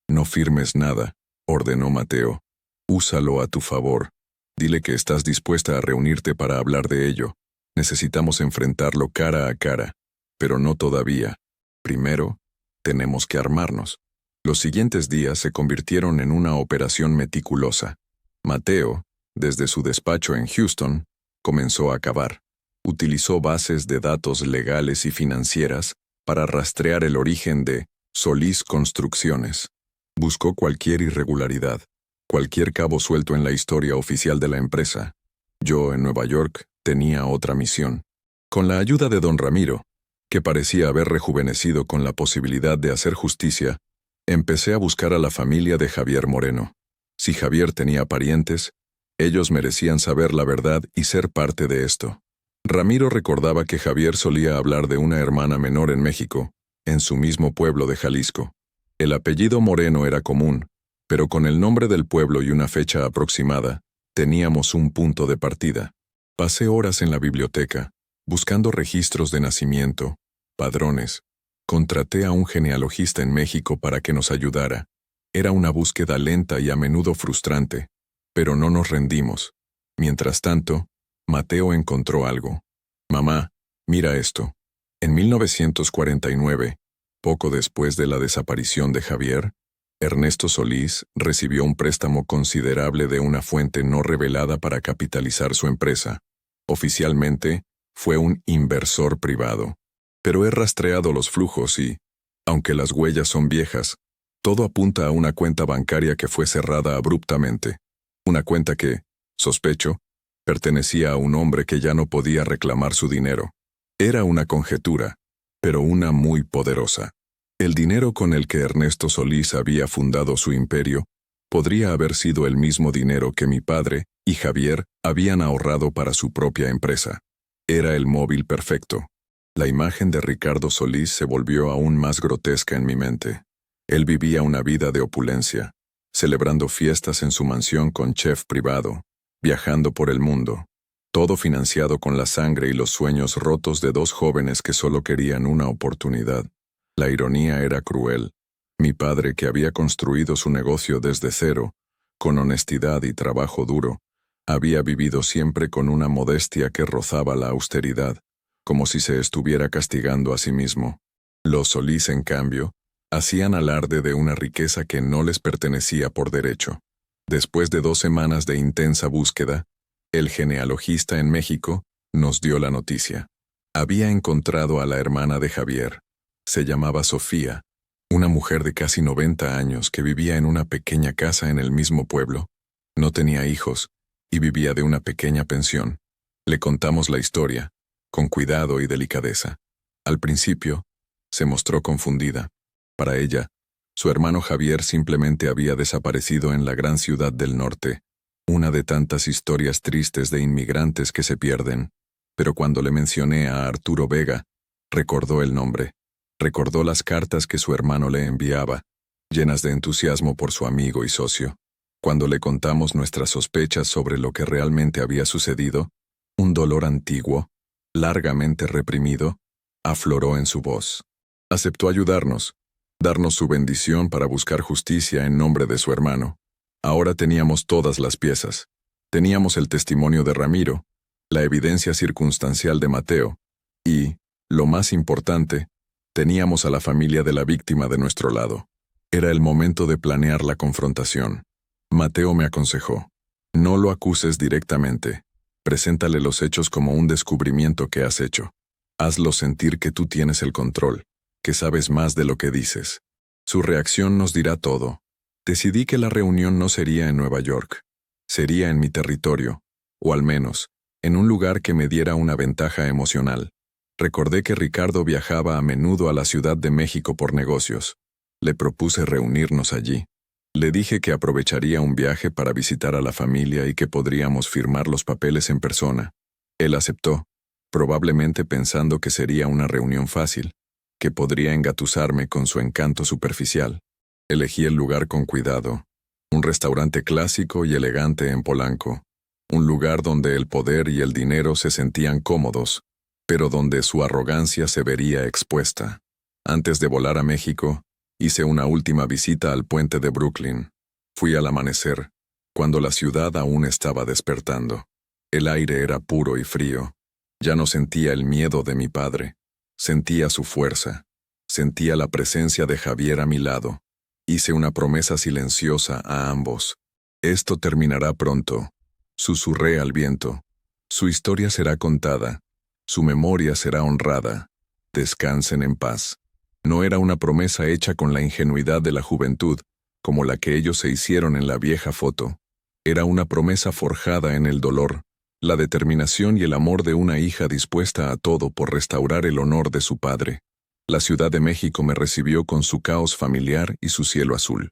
S1: No firmes nada, ordenó Mateo. Úsalo a tu favor. Dile que estás dispuesta a reunirte para hablar de ello. Necesitamos enfrentarlo cara a cara, pero no todavía. Primero, tenemos que armarnos. Los siguientes días se convirtieron en una operación meticulosa. Mateo, desde su despacho en Houston, comenzó a cavar. Utilizó bases de datos legales y financieras para rastrear el origen de Solís Construcciones. Buscó cualquier irregularidad, cualquier cabo suelto en la historia oficial de la empresa. Yo, en Nueva York, tenía otra misión. Con la ayuda de don Ramiro, que parecía haber rejuvenecido con la posibilidad de hacer justicia, empecé a buscar a la familia de Javier Moreno. Si Javier tenía parientes, ellos merecían saber la verdad y ser parte de esto. Ramiro recordaba que Javier solía hablar de una hermana menor en México, en su mismo pueblo de Jalisco. El apellido Moreno era común, pero con el nombre del pueblo y una fecha aproximada, teníamos un punto de partida. Pasé horas en la biblioteca, buscando registros de nacimiento, padrones. Contraté a un genealogista en México para que nos ayudara. Era una búsqueda lenta y a menudo frustrante, pero no nos rendimos. Mientras tanto, Mateo encontró algo. Mamá, mira esto. En 1949, poco después de la desaparición de Javier, Ernesto Solís recibió un préstamo considerable de una fuente no revelada para capitalizar su empresa. Oficialmente, fue un inversor privado. Pero he rastreado los flujos y, aunque las huellas son viejas, todo apunta a una cuenta bancaria que fue cerrada abruptamente. Una cuenta que, sospecho, pertenecía a un hombre que ya no podía reclamar su dinero. Era una conjetura, pero una muy poderosa. El dinero con el que Ernesto Solís había fundado su imperio podría haber sido el mismo dinero que mi padre y Javier habían ahorrado para su propia empresa. Era el móvil perfecto. La imagen de Ricardo Solís se volvió aún más grotesca en mi mente. Él vivía una vida de opulencia, celebrando fiestas en su mansión con chef privado, viajando por el mundo. Todo financiado con la sangre y los sueños rotos de dos jóvenes que solo querían una oportunidad. La ironía era cruel. Mi padre, que había construido su negocio desde cero, con honestidad y trabajo duro, había vivido siempre con una modestia que rozaba la austeridad, como si se estuviera castigando a sí mismo. Los Solís, en cambio, hacían alarde de una riqueza que no les pertenecía por derecho. Después de 2 semanas de intensa búsqueda, el genealogista en México nos dio la noticia. Había encontrado a la hermana de Javier. Se llamaba Sofía, una mujer de casi 90 años que vivía en una pequeña casa en el mismo pueblo. No tenía hijos y vivía de una pequeña pensión. Le contamos la historia, con cuidado y delicadeza. Al principio, se mostró confundida. Para ella, su hermano Javier simplemente había desaparecido en la gran ciudad del norte, una de tantas historias tristes de inmigrantes que se pierden. Pero cuando le mencioné a Arturo Vega, recordó el nombre. Recordó las cartas que su hermano le enviaba, llenas de entusiasmo por su amigo y socio. Cuando le contamos nuestras sospechas sobre lo que realmente había sucedido, un dolor antiguo, largamente reprimido, afloró en su voz. Aceptó ayudarnos, darnos su bendición para buscar justicia en nombre de su hermano. Ahora teníamos todas las piezas. Teníamos el testimonio de Ramiro, la evidencia circunstancial de Mateo, y, lo más importante, teníamos a la familia de la víctima de nuestro lado. Era el momento de planear la confrontación. Mateo me aconsejó: no lo acuses directamente. Preséntale los hechos como un descubrimiento que has hecho. Hazlo sentir que tú tienes el control, que sabes más de lo que dices. Su reacción nos dirá todo. Decidí que la reunión no sería en Nueva York. Sería en mi territorio, o al menos, en un lugar que me diera una ventaja emocional. Recordé que Ricardo viajaba a menudo a la Ciudad de México por negocios. Le propuse reunirnos allí. Le dije que aprovecharía un viaje para visitar a la familia y que podríamos firmar los papeles en persona. Él aceptó, probablemente pensando que sería una reunión fácil, que podría engatusarme con su encanto superficial. Elegí el lugar con cuidado. Un restaurante clásico y elegante en Polanco. Un lugar donde el poder y el dinero se sentían cómodos, pero donde su arrogancia se vería expuesta. Antes de volar a México, hice una última visita al puente de Brooklyn. Fui al amanecer, cuando la ciudad aún estaba despertando. El aire era puro y frío. Ya no sentía el miedo de mi padre. Sentía su fuerza. Sentía la presencia de Javier a mi lado. Hice una promesa silenciosa a ambos. Esto terminará pronto. Susurré al viento. Su historia será contada. Su memoria será honrada. Descansen en paz. No era una promesa hecha con la ingenuidad de la juventud, como la que ellos se hicieron en la vieja foto. Era una promesa forjada en el dolor, la determinación y el amor de una hija dispuesta a todo por restaurar el honor de su padre. La Ciudad de México me recibió con su caos familiar y su cielo azul.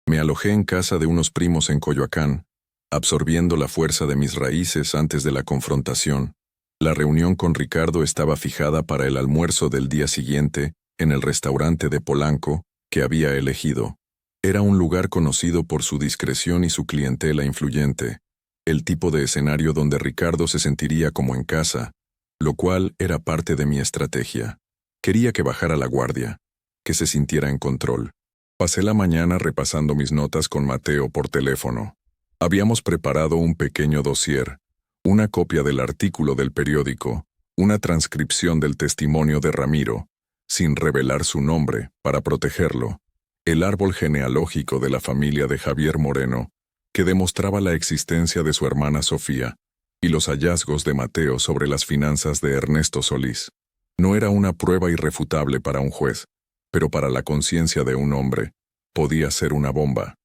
S1: Me alojé en casa de unos primos en Coyoacán, absorbiendo la fuerza de mis raíces antes de la confrontación. La reunión con Ricardo estaba fijada para el almuerzo del día siguiente, en el restaurante de Polanco, que había elegido. Era un lugar conocido por su discreción y su clientela influyente, el tipo de escenario donde Ricardo se sentiría como en casa, lo cual era parte de mi estrategia. Quería que bajara la guardia, que se sintiera en control. Pasé la mañana repasando mis notas con Mateo por teléfono. Habíamos preparado un pequeño dossier, una copia del artículo del periódico, una transcripción del testimonio de Ramiro, sin revelar su nombre, para protegerlo, el árbol genealógico de la familia de Javier Moreno, que demostraba la existencia de su hermana Sofía, y los hallazgos de Mateo sobre las finanzas de Ernesto Solís. No era una prueba irrefutable para un juez, pero para la conciencia de un hombre, podía ser una bomba.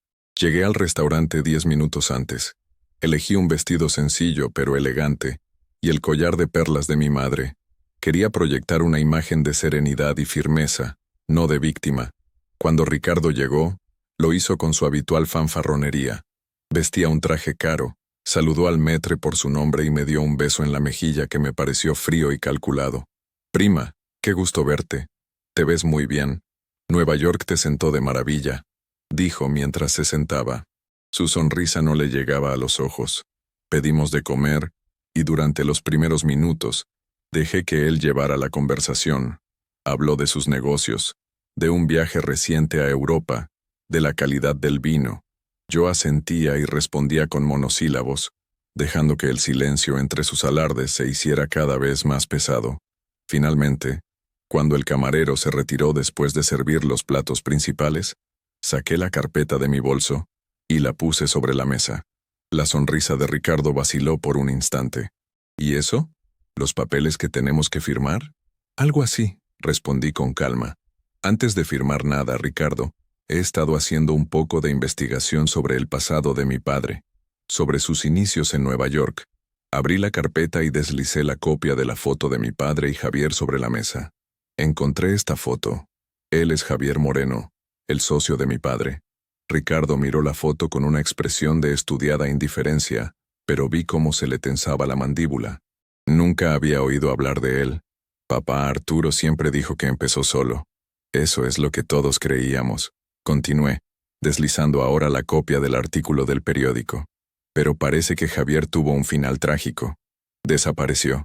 S1: Llegué al restaurante 10 minutos antes. Elegí un vestido sencillo pero elegante, y el collar de perlas de mi madre. Quería proyectar una imagen de serenidad y firmeza, no de víctima. Cuando Ricardo llegó, lo hizo con su habitual fanfarronería. Vestía un traje caro, saludó al maître por su nombre y me dio un beso en la mejilla que me pareció frío y calculado. «Prima, qué gusto verte. Te ves muy bien. Nueva York te sentó de maravilla», dijo mientras se sentaba. Su sonrisa no le llegaba a los ojos. Pedimos de comer, y durante los primeros minutos dejé que él llevara la conversación. Habló de sus negocios, de un viaje reciente a Europa, de la calidad del vino. Yo asentía y respondía con monosílabos, dejando que el silencio entre sus alardes se hiciera cada vez más pesado. Finalmente, cuando el camarero se retiró después de servir los platos principales, saqué la carpeta de mi bolso y la puse sobre la mesa. La sonrisa de Ricardo vaciló por un instante. ¿Y eso? ¿Los papeles que tenemos que firmar? Algo así, respondí con calma. Antes de firmar nada, Ricardo, he estado haciendo un poco de investigación sobre el pasado de mi padre, sobre sus inicios en Nueva York. Abrí la carpeta y deslicé la copia de la foto de mi padre y Javier sobre la mesa. Encontré esta foto. Él es Javier Moreno, el socio de mi padre. Ricardo miró la foto con una expresión de estudiada indiferencia, pero vi cómo se le tensaba la mandíbula. Nunca había oído hablar de él. Papá Arturo siempre dijo que empezó solo. Eso es lo que todos creíamos. Continué, deslizando ahora la copia del artículo del periódico. Pero parece que Javier tuvo un final trágico. Desapareció.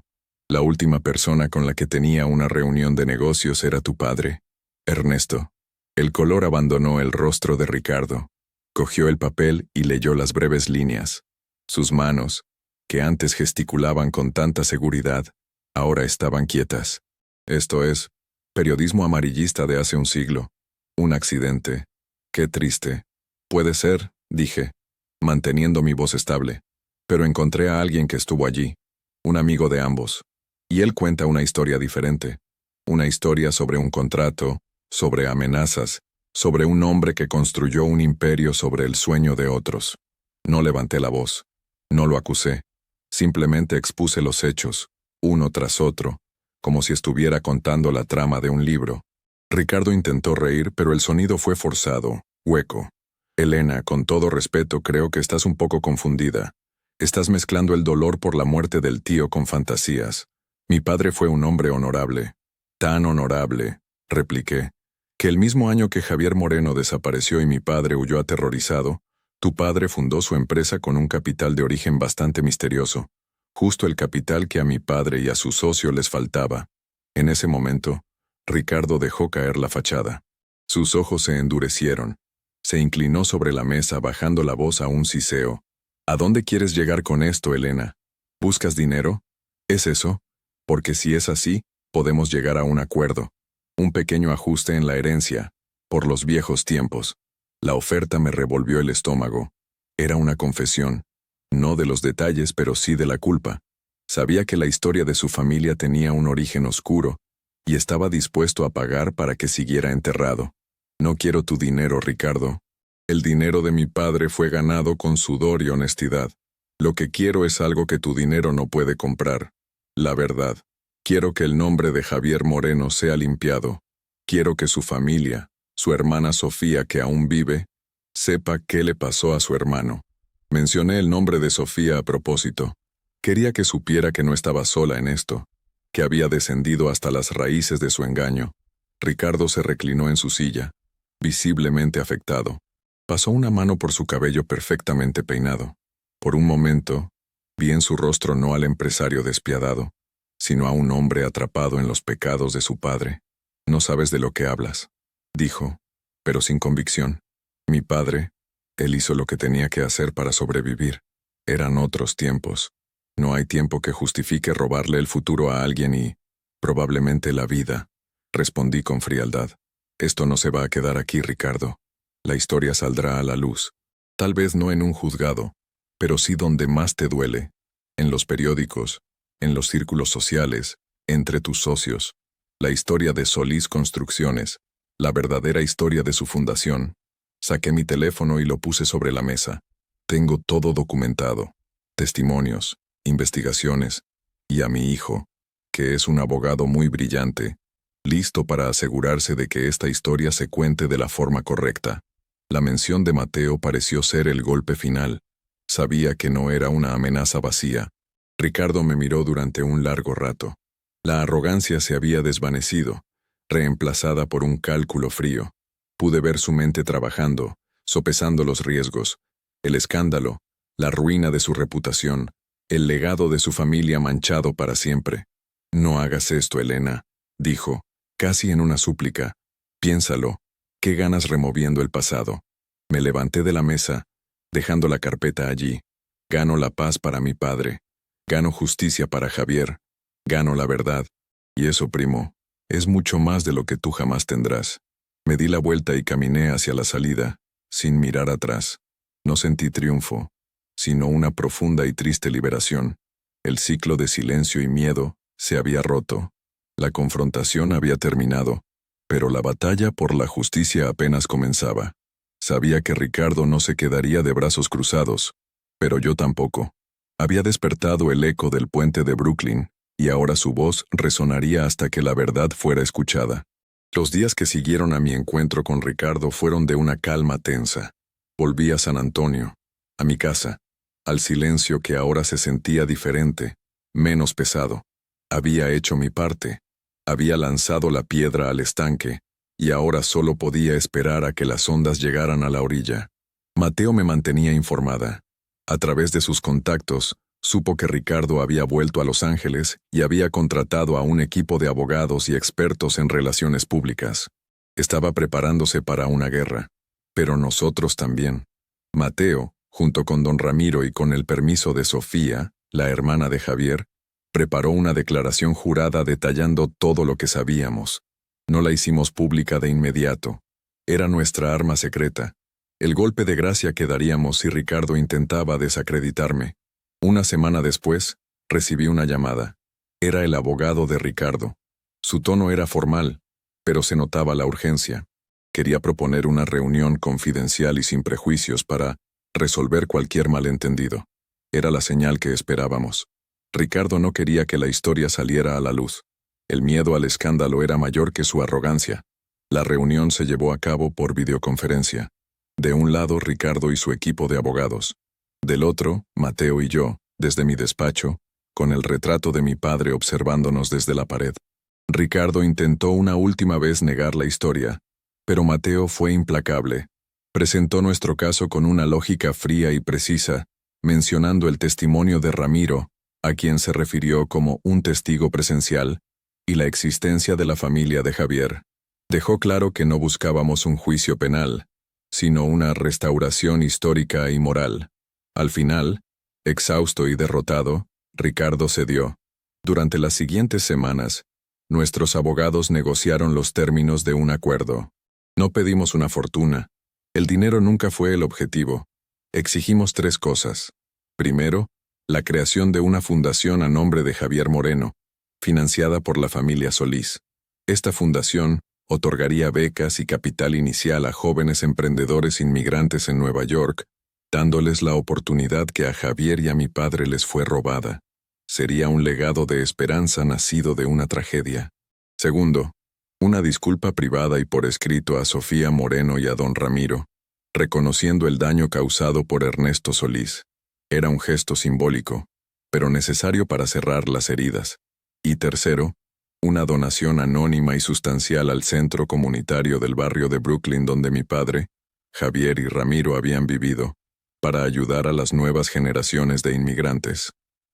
S1: La última persona con la que tenía una reunión de negocios era tu padre, Ernesto. El color abandonó el rostro de Ricardo. Cogió el papel y leyó las breves líneas. Sus manos, que antes gesticulaban con tanta seguridad, ahora estaban quietas. Esto es, periodismo amarillista de hace un siglo. Un accidente. Qué triste. Puede ser, dije, manteniendo mi voz estable. Pero encontré a alguien que estuvo allí, un amigo de ambos. Y él cuenta una historia diferente. Una historia sobre un contrato, sobre amenazas, sobre un hombre que construyó un imperio sobre el sueño de otros. No levanté la voz. No lo acusé. Simplemente expuse los hechos, uno tras otro, como si estuviera contando la trama de un libro. Ricardo intentó reír, pero el sonido fue forzado, hueco. Elena, con todo respeto, creo que estás un poco confundida. Estás mezclando el dolor por la muerte del tío con fantasías. Mi padre fue un hombre honorable. Tan honorable, repliqué, que el mismo año que Javier Moreno desapareció y mi padre huyó aterrorizado, tu padre fundó su empresa con un capital de origen bastante misterioso, justo el capital que a mi padre y a su socio les faltaba. En ese momento, Ricardo dejó caer la fachada. Sus ojos se endurecieron. Se inclinó sobre la mesa bajando la voz a un siseo. ¿A dónde quieres llegar con esto, Elena? ¿Buscas dinero? ¿Es eso? Porque si es así, podemos llegar a un acuerdo. Un pequeño ajuste en la herencia, por los viejos tiempos. La oferta me revolvió el estómago. Era una confesión. No de los detalles, pero sí de la culpa. Sabía que la historia de su familia tenía un origen oscuro, y estaba dispuesto a pagar para que siguiera enterrado. No quiero tu dinero, Ricardo. El dinero de mi padre fue ganado con sudor y honestidad. Lo que quiero es algo que tu dinero no puede comprar. La verdad. Quiero que el nombre de Javier Moreno sea limpiado. Quiero que su familia, su hermana Sofía, que aún vive, sepa qué le pasó a su hermano. Mencioné el nombre de Sofía a propósito. Quería que supiera que no estaba sola en esto, que había descendido hasta las raíces de su engaño. Ricardo se reclinó en su silla, visiblemente afectado. Pasó una mano por su cabello perfectamente peinado. Por un momento, vi en su rostro no al empresario despiadado, sino a un hombre atrapado en los pecados de su padre. No sabes de lo que hablas, dijo, pero sin convicción. Mi padre, él hizo lo que tenía que hacer para sobrevivir. Eran otros tiempos. No hay tiempo que justifique robarle el futuro a alguien y, probablemente la vida, respondí con frialdad. Esto no se va a quedar aquí, Ricardo. La historia saldrá a la luz. Tal vez no en un juzgado, pero sí donde más te duele, en los periódicos, en los círculos sociales, entre tus socios. La historia de Solís Construcciones, la verdadera historia de su fundación. Saqué mi teléfono y lo puse sobre la mesa. Tengo todo documentado. Testimonios, investigaciones, y a mi hijo, que es un abogado muy brillante, listo para asegurarse de que esta historia se cuente de la forma correcta. La mención de Mateo pareció ser el golpe final. Sabía que no era una amenaza vacía. Ricardo me miró durante un largo rato. La arrogancia se había desvanecido, reemplazada por un cálculo frío. Pude ver su mente trabajando, sopesando los riesgos, el escándalo, la ruina de su reputación, el legado de su familia manchado para siempre. No hagas esto, Elena, dijo, casi en una súplica. Piénsalo, qué ganas removiendo el pasado. Me levanté de la mesa, dejando la carpeta allí. Gano la paz para mi padre. Gano justicia para Javier. Gano la verdad. Y eso, primo, es mucho más de lo que tú jamás tendrás. Me di la vuelta y caminé hacia la salida, sin mirar atrás. No sentí triunfo, sino una profunda y triste liberación. El ciclo de silencio y miedo se había roto. La confrontación había terminado, pero la batalla por la justicia apenas comenzaba. Sabía que Ricardo no se quedaría de brazos cruzados, pero yo tampoco. Había despertado el eco del puente de Brooklyn, y ahora su voz resonaría hasta que la verdad fuera escuchada. Los días que siguieron a mi encuentro con Ricardo fueron de una calma tensa. Volví a San Antonio, a mi casa, al silencio que ahora se sentía diferente, menos pesado. Había hecho mi parte. Había lanzado la piedra al estanque, y ahora solo podía esperar a que las ondas llegaran a la orilla. Mateo me mantenía informada. A través de sus contactos, supo que Ricardo había vuelto a Los Ángeles y había contratado a un equipo de abogados y expertos en relaciones públicas. Estaba preparándose para una guerra. Pero nosotros también. Mateo, junto con don Ramiro y con el permiso de Sofía, la hermana de Javier, preparó una declaración jurada detallando todo lo que sabíamos. No la hicimos pública de inmediato. Era nuestra arma secreta. El golpe de gracia que daríamos si Ricardo intentaba desacreditarme. Una semana después, recibí una llamada. Era el abogado de Ricardo. Su tono era formal, pero se notaba la urgencia. Quería proponer una reunión confidencial y sin prejuicios para resolver cualquier malentendido. Era la señal que esperábamos. Ricardo no quería que la historia saliera a la luz. El miedo al escándalo era mayor que su arrogancia. La reunión se llevó a cabo por videoconferencia. De un lado, Ricardo y su equipo de abogados. Del otro, Mateo y yo, desde mi despacho, con el retrato de mi padre observándonos desde la pared. Ricardo intentó una última vez negar la historia, pero Mateo fue implacable. Presentó nuestro caso con una lógica fría y precisa, mencionando el testimonio de Ramiro, a quien se refirió como un testigo presencial, y la existencia de la familia de Javier. Dejó claro que no buscábamos un juicio penal, sino una restauración histórica y moral. Al final, exhausto y derrotado, Ricardo cedió. Durante las siguientes semanas, nuestros abogados negociaron los términos de un acuerdo. No pedimos una fortuna. El dinero nunca fue el objetivo. Exigimos 3 cosas. Primero, la creación de una fundación a nombre de Javier Moreno, financiada por la familia Solís. Esta fundación otorgaría becas y capital inicial a jóvenes emprendedores inmigrantes en Nueva York, dándoles la oportunidad que a Javier y a mi padre les fue robada. Sería un legado de esperanza nacido de una tragedia. Segundo, una disculpa privada y por escrito a Sofía Moreno y a don Ramiro, reconociendo el daño causado por Ernesto Solís. Era un gesto simbólico, pero necesario para cerrar las heridas. Y tercero, una donación anónima y sustancial al centro comunitario del barrio de Brooklyn donde mi padre, Javier y Ramiro habían vivido, para ayudar a las nuevas generaciones de inmigrantes.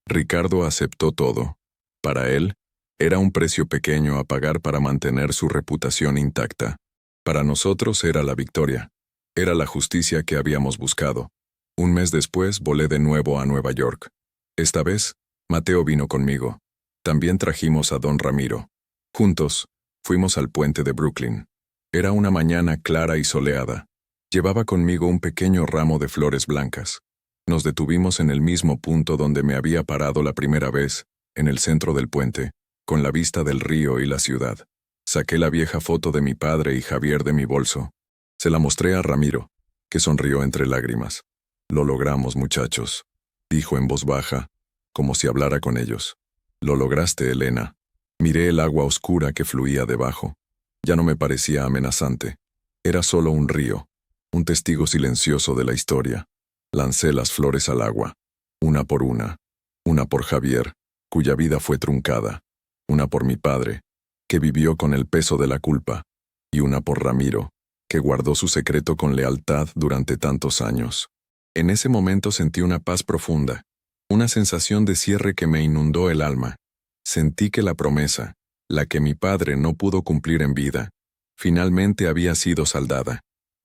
S1: Ricardo aceptó todo. Para él, era un precio pequeño a pagar para mantener su reputación intacta. Para nosotros era la victoria. Era la justicia que habíamos buscado. Un mes después volé de nuevo a Nueva York. Esta vez, Mateo vino conmigo. También trajimos a don Ramiro. Juntos, fuimos al puente de Brooklyn. Era una mañana clara y soleada. Llevaba conmigo un pequeño ramo de flores blancas. Nos detuvimos en el mismo punto donde me había parado la primera vez, en el centro del puente, con la vista del río y la ciudad. Saqué la vieja foto de mi padre y Javier de mi bolso. Se la mostré a Ramiro, que sonrió entre lágrimas. «Lo logramos, muchachos», dijo en voz baja, como si hablara con ellos. «Lo lograste, Elena». Miré el agua oscura que fluía debajo. Ya no me parecía amenazante. Era solo un río, un testigo silencioso de la historia. Lancé las flores al agua, una por Javier, cuya vida fue truncada, una por mi padre, que vivió con el peso de la culpa, y una por Ramiro, que guardó su secreto con lealtad durante tantos años. En ese momento sentí una paz profunda. Una sensación de cierre que me inundó el alma. Sentí que la promesa, la que mi padre no pudo cumplir en vida, finalmente había sido saldada.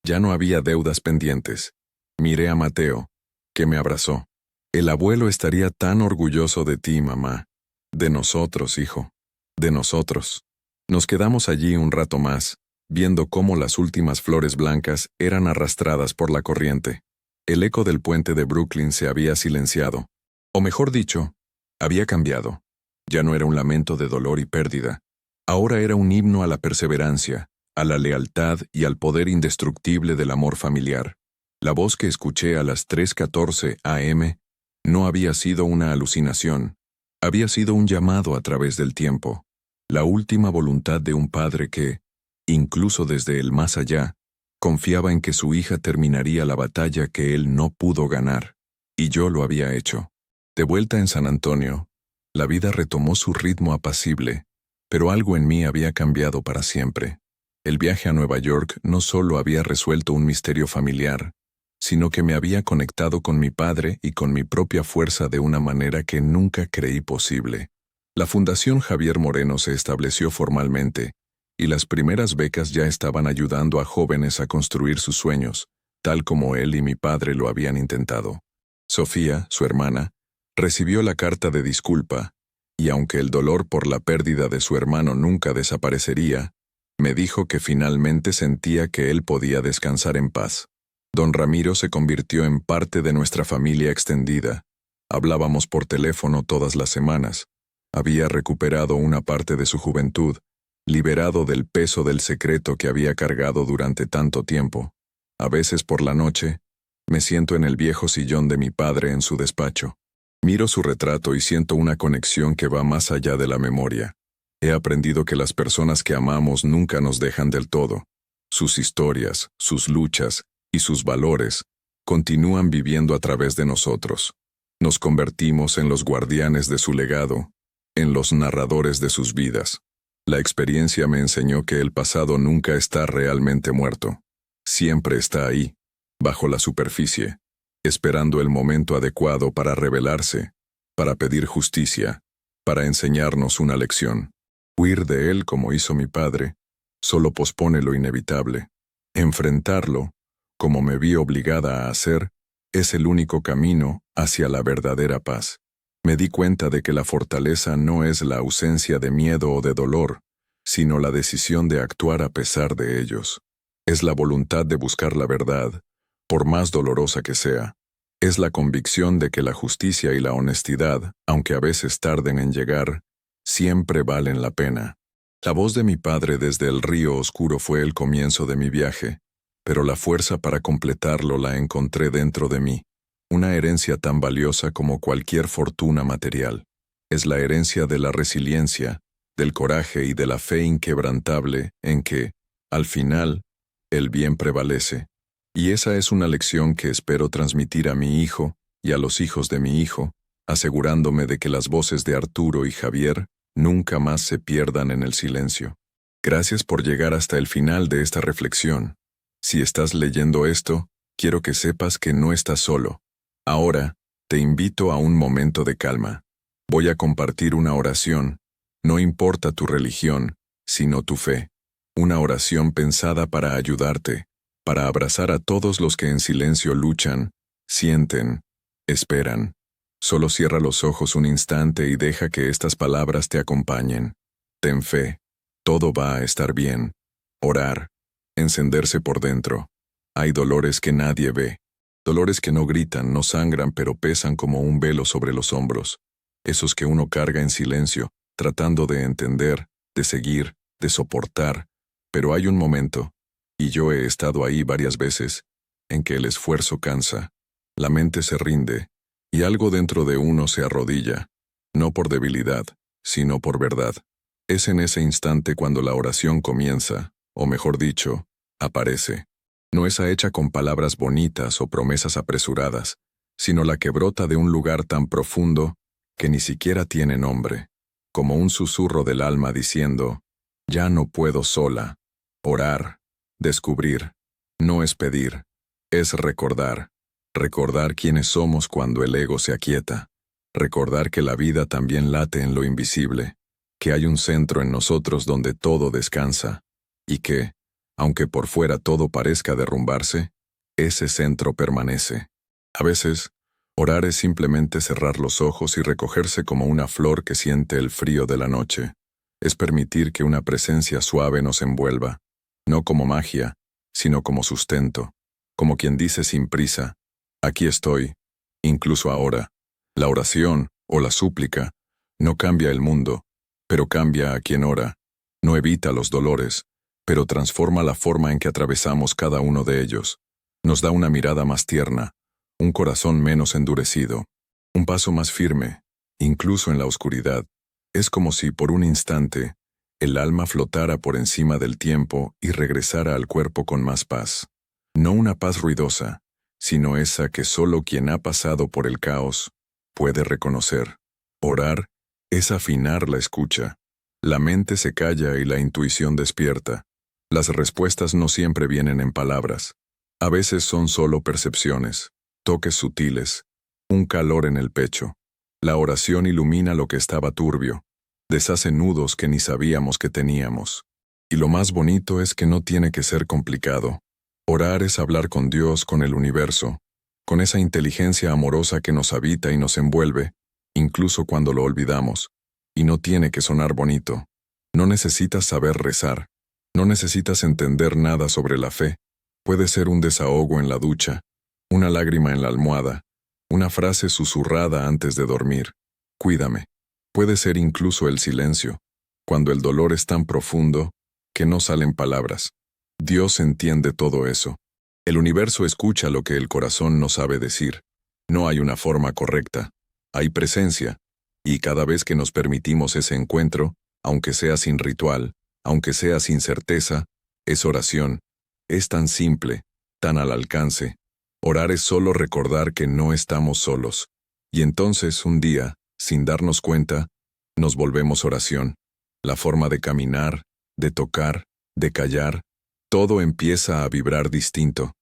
S1: Ya no había deudas pendientes. Miré a Mateo, que me abrazó. El abuelo estaría tan orgulloso de ti, mamá. De nosotros, hijo. De nosotros. Nos quedamos allí un rato más, viendo cómo las últimas flores blancas eran arrastradas por la corriente. El eco del puente de Brooklyn se había silenciado. O mejor dicho, había cambiado. Ya no era un lamento de dolor y pérdida. Ahora era un himno a la perseverancia, a la lealtad y al poder indestructible del amor familiar. La voz que escuché a las 3:14 a.m. no había sido una alucinación. Había sido un llamado a través del tiempo. La última voluntad de un padre que, incluso desde el más allá, confiaba en que su hija terminaría la batalla que él no pudo ganar. Y yo lo había hecho. De vuelta en San Antonio, la vida retomó su ritmo apacible, pero algo en mí había cambiado para siempre. El viaje a Nueva York no solo había resuelto un misterio familiar, sino que me había conectado con mi padre y con mi propia fuerza de una manera que nunca creí posible. La Fundación Javier Moreno se estableció formalmente, y las primeras becas ya estaban ayudando a jóvenes a construir sus sueños, tal como él y mi padre lo habían intentado. Sofía, su hermana, recibió la carta de disculpa, y aunque el dolor por la pérdida de su hermano nunca desaparecería, me dijo que finalmente sentía que él podía descansar en paz. Don Ramiro se convirtió en parte de nuestra familia extendida. Hablábamos por teléfono todas las semanas. Había recuperado una parte de su juventud, liberado del peso del secreto que había cargado durante tanto tiempo. A veces por la noche, me siento en el viejo sillón de mi padre en su despacho. Miro su retrato y siento una conexión que va más allá de la memoria. He aprendido que las personas que amamos nunca nos dejan del todo. Sus historias, sus luchas y sus valores continúan viviendo a través de nosotros. Nos convertimos en los guardianes de su legado, en los narradores de sus vidas. La experiencia me enseñó que el pasado nunca está realmente muerto. Siempre está ahí, bajo la superficie, esperando el momento adecuado para revelarse, para pedir justicia, para enseñarnos una lección. Huir de él como hizo mi padre, solo pospone lo inevitable. Enfrentarlo, como me vi obligada a hacer, es el único camino hacia la verdadera paz. Me di cuenta de que la fortaleza no es la ausencia de miedo o de dolor, sino la decisión de actuar a pesar de ellos. Es la voluntad de buscar la verdad, por más dolorosa que sea. Es la convicción de que la justicia y la honestidad, aunque a veces tarden en llegar, siempre valen la pena. La voz de mi padre desde el río oscuro fue el comienzo de mi viaje, pero la fuerza para completarlo la encontré dentro de mí. Una herencia tan valiosa como cualquier fortuna material. Es la herencia de la resiliencia, del coraje y de la fe inquebrantable en que, al final, el bien prevalece. Y esa es una lección que espero transmitir a mi hijo y a los hijos de mi hijo, asegurándome de que las voces de Arturo y Javier nunca más se pierdan en el silencio. Gracias por llegar hasta el final de esta reflexión. Si estás leyendo esto, quiero que sepas que no estás solo. Ahora, te invito a un momento de calma. Voy a compartir una oración. No importa tu religión, sino tu fe. Una oración pensada para ayudarte, para abrazar a todos los que en silencio luchan, sienten, esperan. Solo cierra los ojos un instante y deja que estas palabras te acompañen. Ten fe. Todo va a estar bien. Orar. Encenderse por dentro. Hay dolores que nadie ve. Dolores que no gritan, no sangran, pero pesan como un velo sobre los hombros. Esos que uno carga en silencio, tratando de entender, de seguir, de soportar. Pero hay un momento, y yo he estado ahí varias veces, en que el esfuerzo cansa, la mente se rinde, y algo dentro de uno se arrodilla, no por debilidad, sino por verdad. Es en ese instante cuando la oración comienza, o mejor dicho, aparece. No esa hecha con palabras bonitas o promesas apresuradas, sino la que brota de un lugar tan profundo que ni siquiera tiene nombre, como un susurro del alma diciendo, ya no puedo sola. Orar, descubrir, no es pedir, es recordar quiénes somos cuando el ego se aquieta. Recordar que la vida también late en lo invisible, que hay un centro en nosotros donde todo descansa, y que, aunque por fuera todo parezca derrumbarse, ese centro permanece. A veces, orar es simplemente cerrar los ojos y recogerse como una flor que siente el frío de la noche. Es permitir que una presencia suave nos envuelva, no como magia, sino como sustento, como quien dice sin prisa, aquí estoy, incluso ahora. La oración, o la súplica, no cambia el mundo, pero cambia a quien ora. No evita los dolores, pero transforma la forma en que atravesamos cada uno de ellos. Nos da una mirada más tierna, un corazón menos endurecido, un paso más firme, incluso en la oscuridad. Es como si, por un instante, el alma flotara por encima del tiempo y regresara al cuerpo con más paz. No una paz ruidosa, sino esa que solo quien ha pasado por el caos puede reconocer. Orar es afinar la escucha. La mente se calla y la intuición despierta. Las respuestas no siempre vienen en palabras. A veces son solo percepciones, toques sutiles, un calor en el pecho. La oración ilumina lo que estaba turbio, deshace nudos que ni sabíamos que teníamos. Y lo más bonito es que no tiene que ser complicado. Orar es hablar con Dios, con el universo, con esa inteligencia amorosa que nos habita y nos envuelve, incluso cuando lo olvidamos. Y no tiene que sonar bonito. No necesitas saber rezar. No necesitas entender nada sobre la fe. Puede ser un desahogo en la ducha, una lágrima en la almohada, una frase susurrada antes de dormir. Cuídame. Puede ser incluso el silencio, cuando el dolor es tan profundo que no salen palabras. Dios entiende todo eso. El universo escucha lo que el corazón no sabe decir. No hay una forma correcta. Hay presencia. Y cada vez que nos permitimos ese encuentro, aunque sea sin ritual, aunque sea sin certeza, es oración. Es tan simple, tan al alcance. Orar es solo recordar que no estamos solos. Y entonces, un día, sin darnos cuenta, nos volvemos oración. La forma de caminar, de tocar, de callar, todo empieza a vibrar distinto.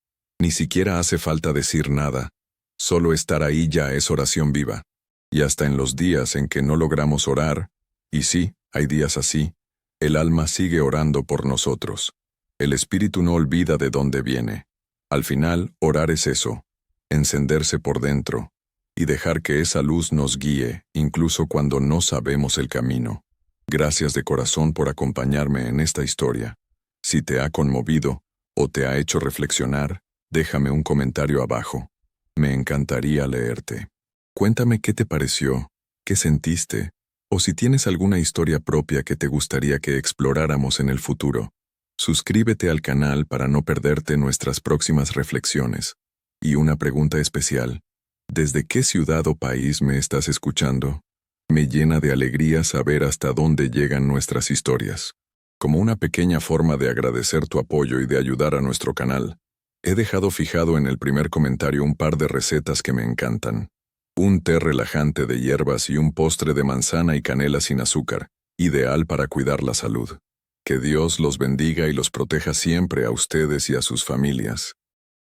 S1: Ni siquiera hace falta decir nada. Solo estar ahí ya es oración viva. Y hasta en los días en que no logramos orar, y sí, hay días así, el alma sigue orando por nosotros. El espíritu no olvida de dónde viene. Al final, orar es eso, encenderse por dentro, y dejar que esa luz nos guíe, incluso cuando no sabemos el camino. Gracias de corazón por acompañarme en esta historia. Si te ha conmovido, o te ha hecho reflexionar, déjame un comentario abajo. Me encantaría leerte. Cuéntame qué te pareció, qué sentiste, o si tienes alguna historia propia que te gustaría que exploráramos en el futuro. Suscríbete al canal para no perderte nuestras próximas reflexiones. Y una pregunta especial. ¿Desde qué ciudad o país me estás escuchando? Me llena de alegría saber hasta dónde llegan nuestras historias. Como una pequeña forma de agradecer tu apoyo y de ayudar a nuestro canal, he dejado fijado en el primer comentario un par de recetas que me encantan. Un té relajante de hierbas y un postre de manzana y canela sin azúcar, ideal para cuidar la salud. Que Dios los bendiga y los proteja siempre a ustedes y a sus familias.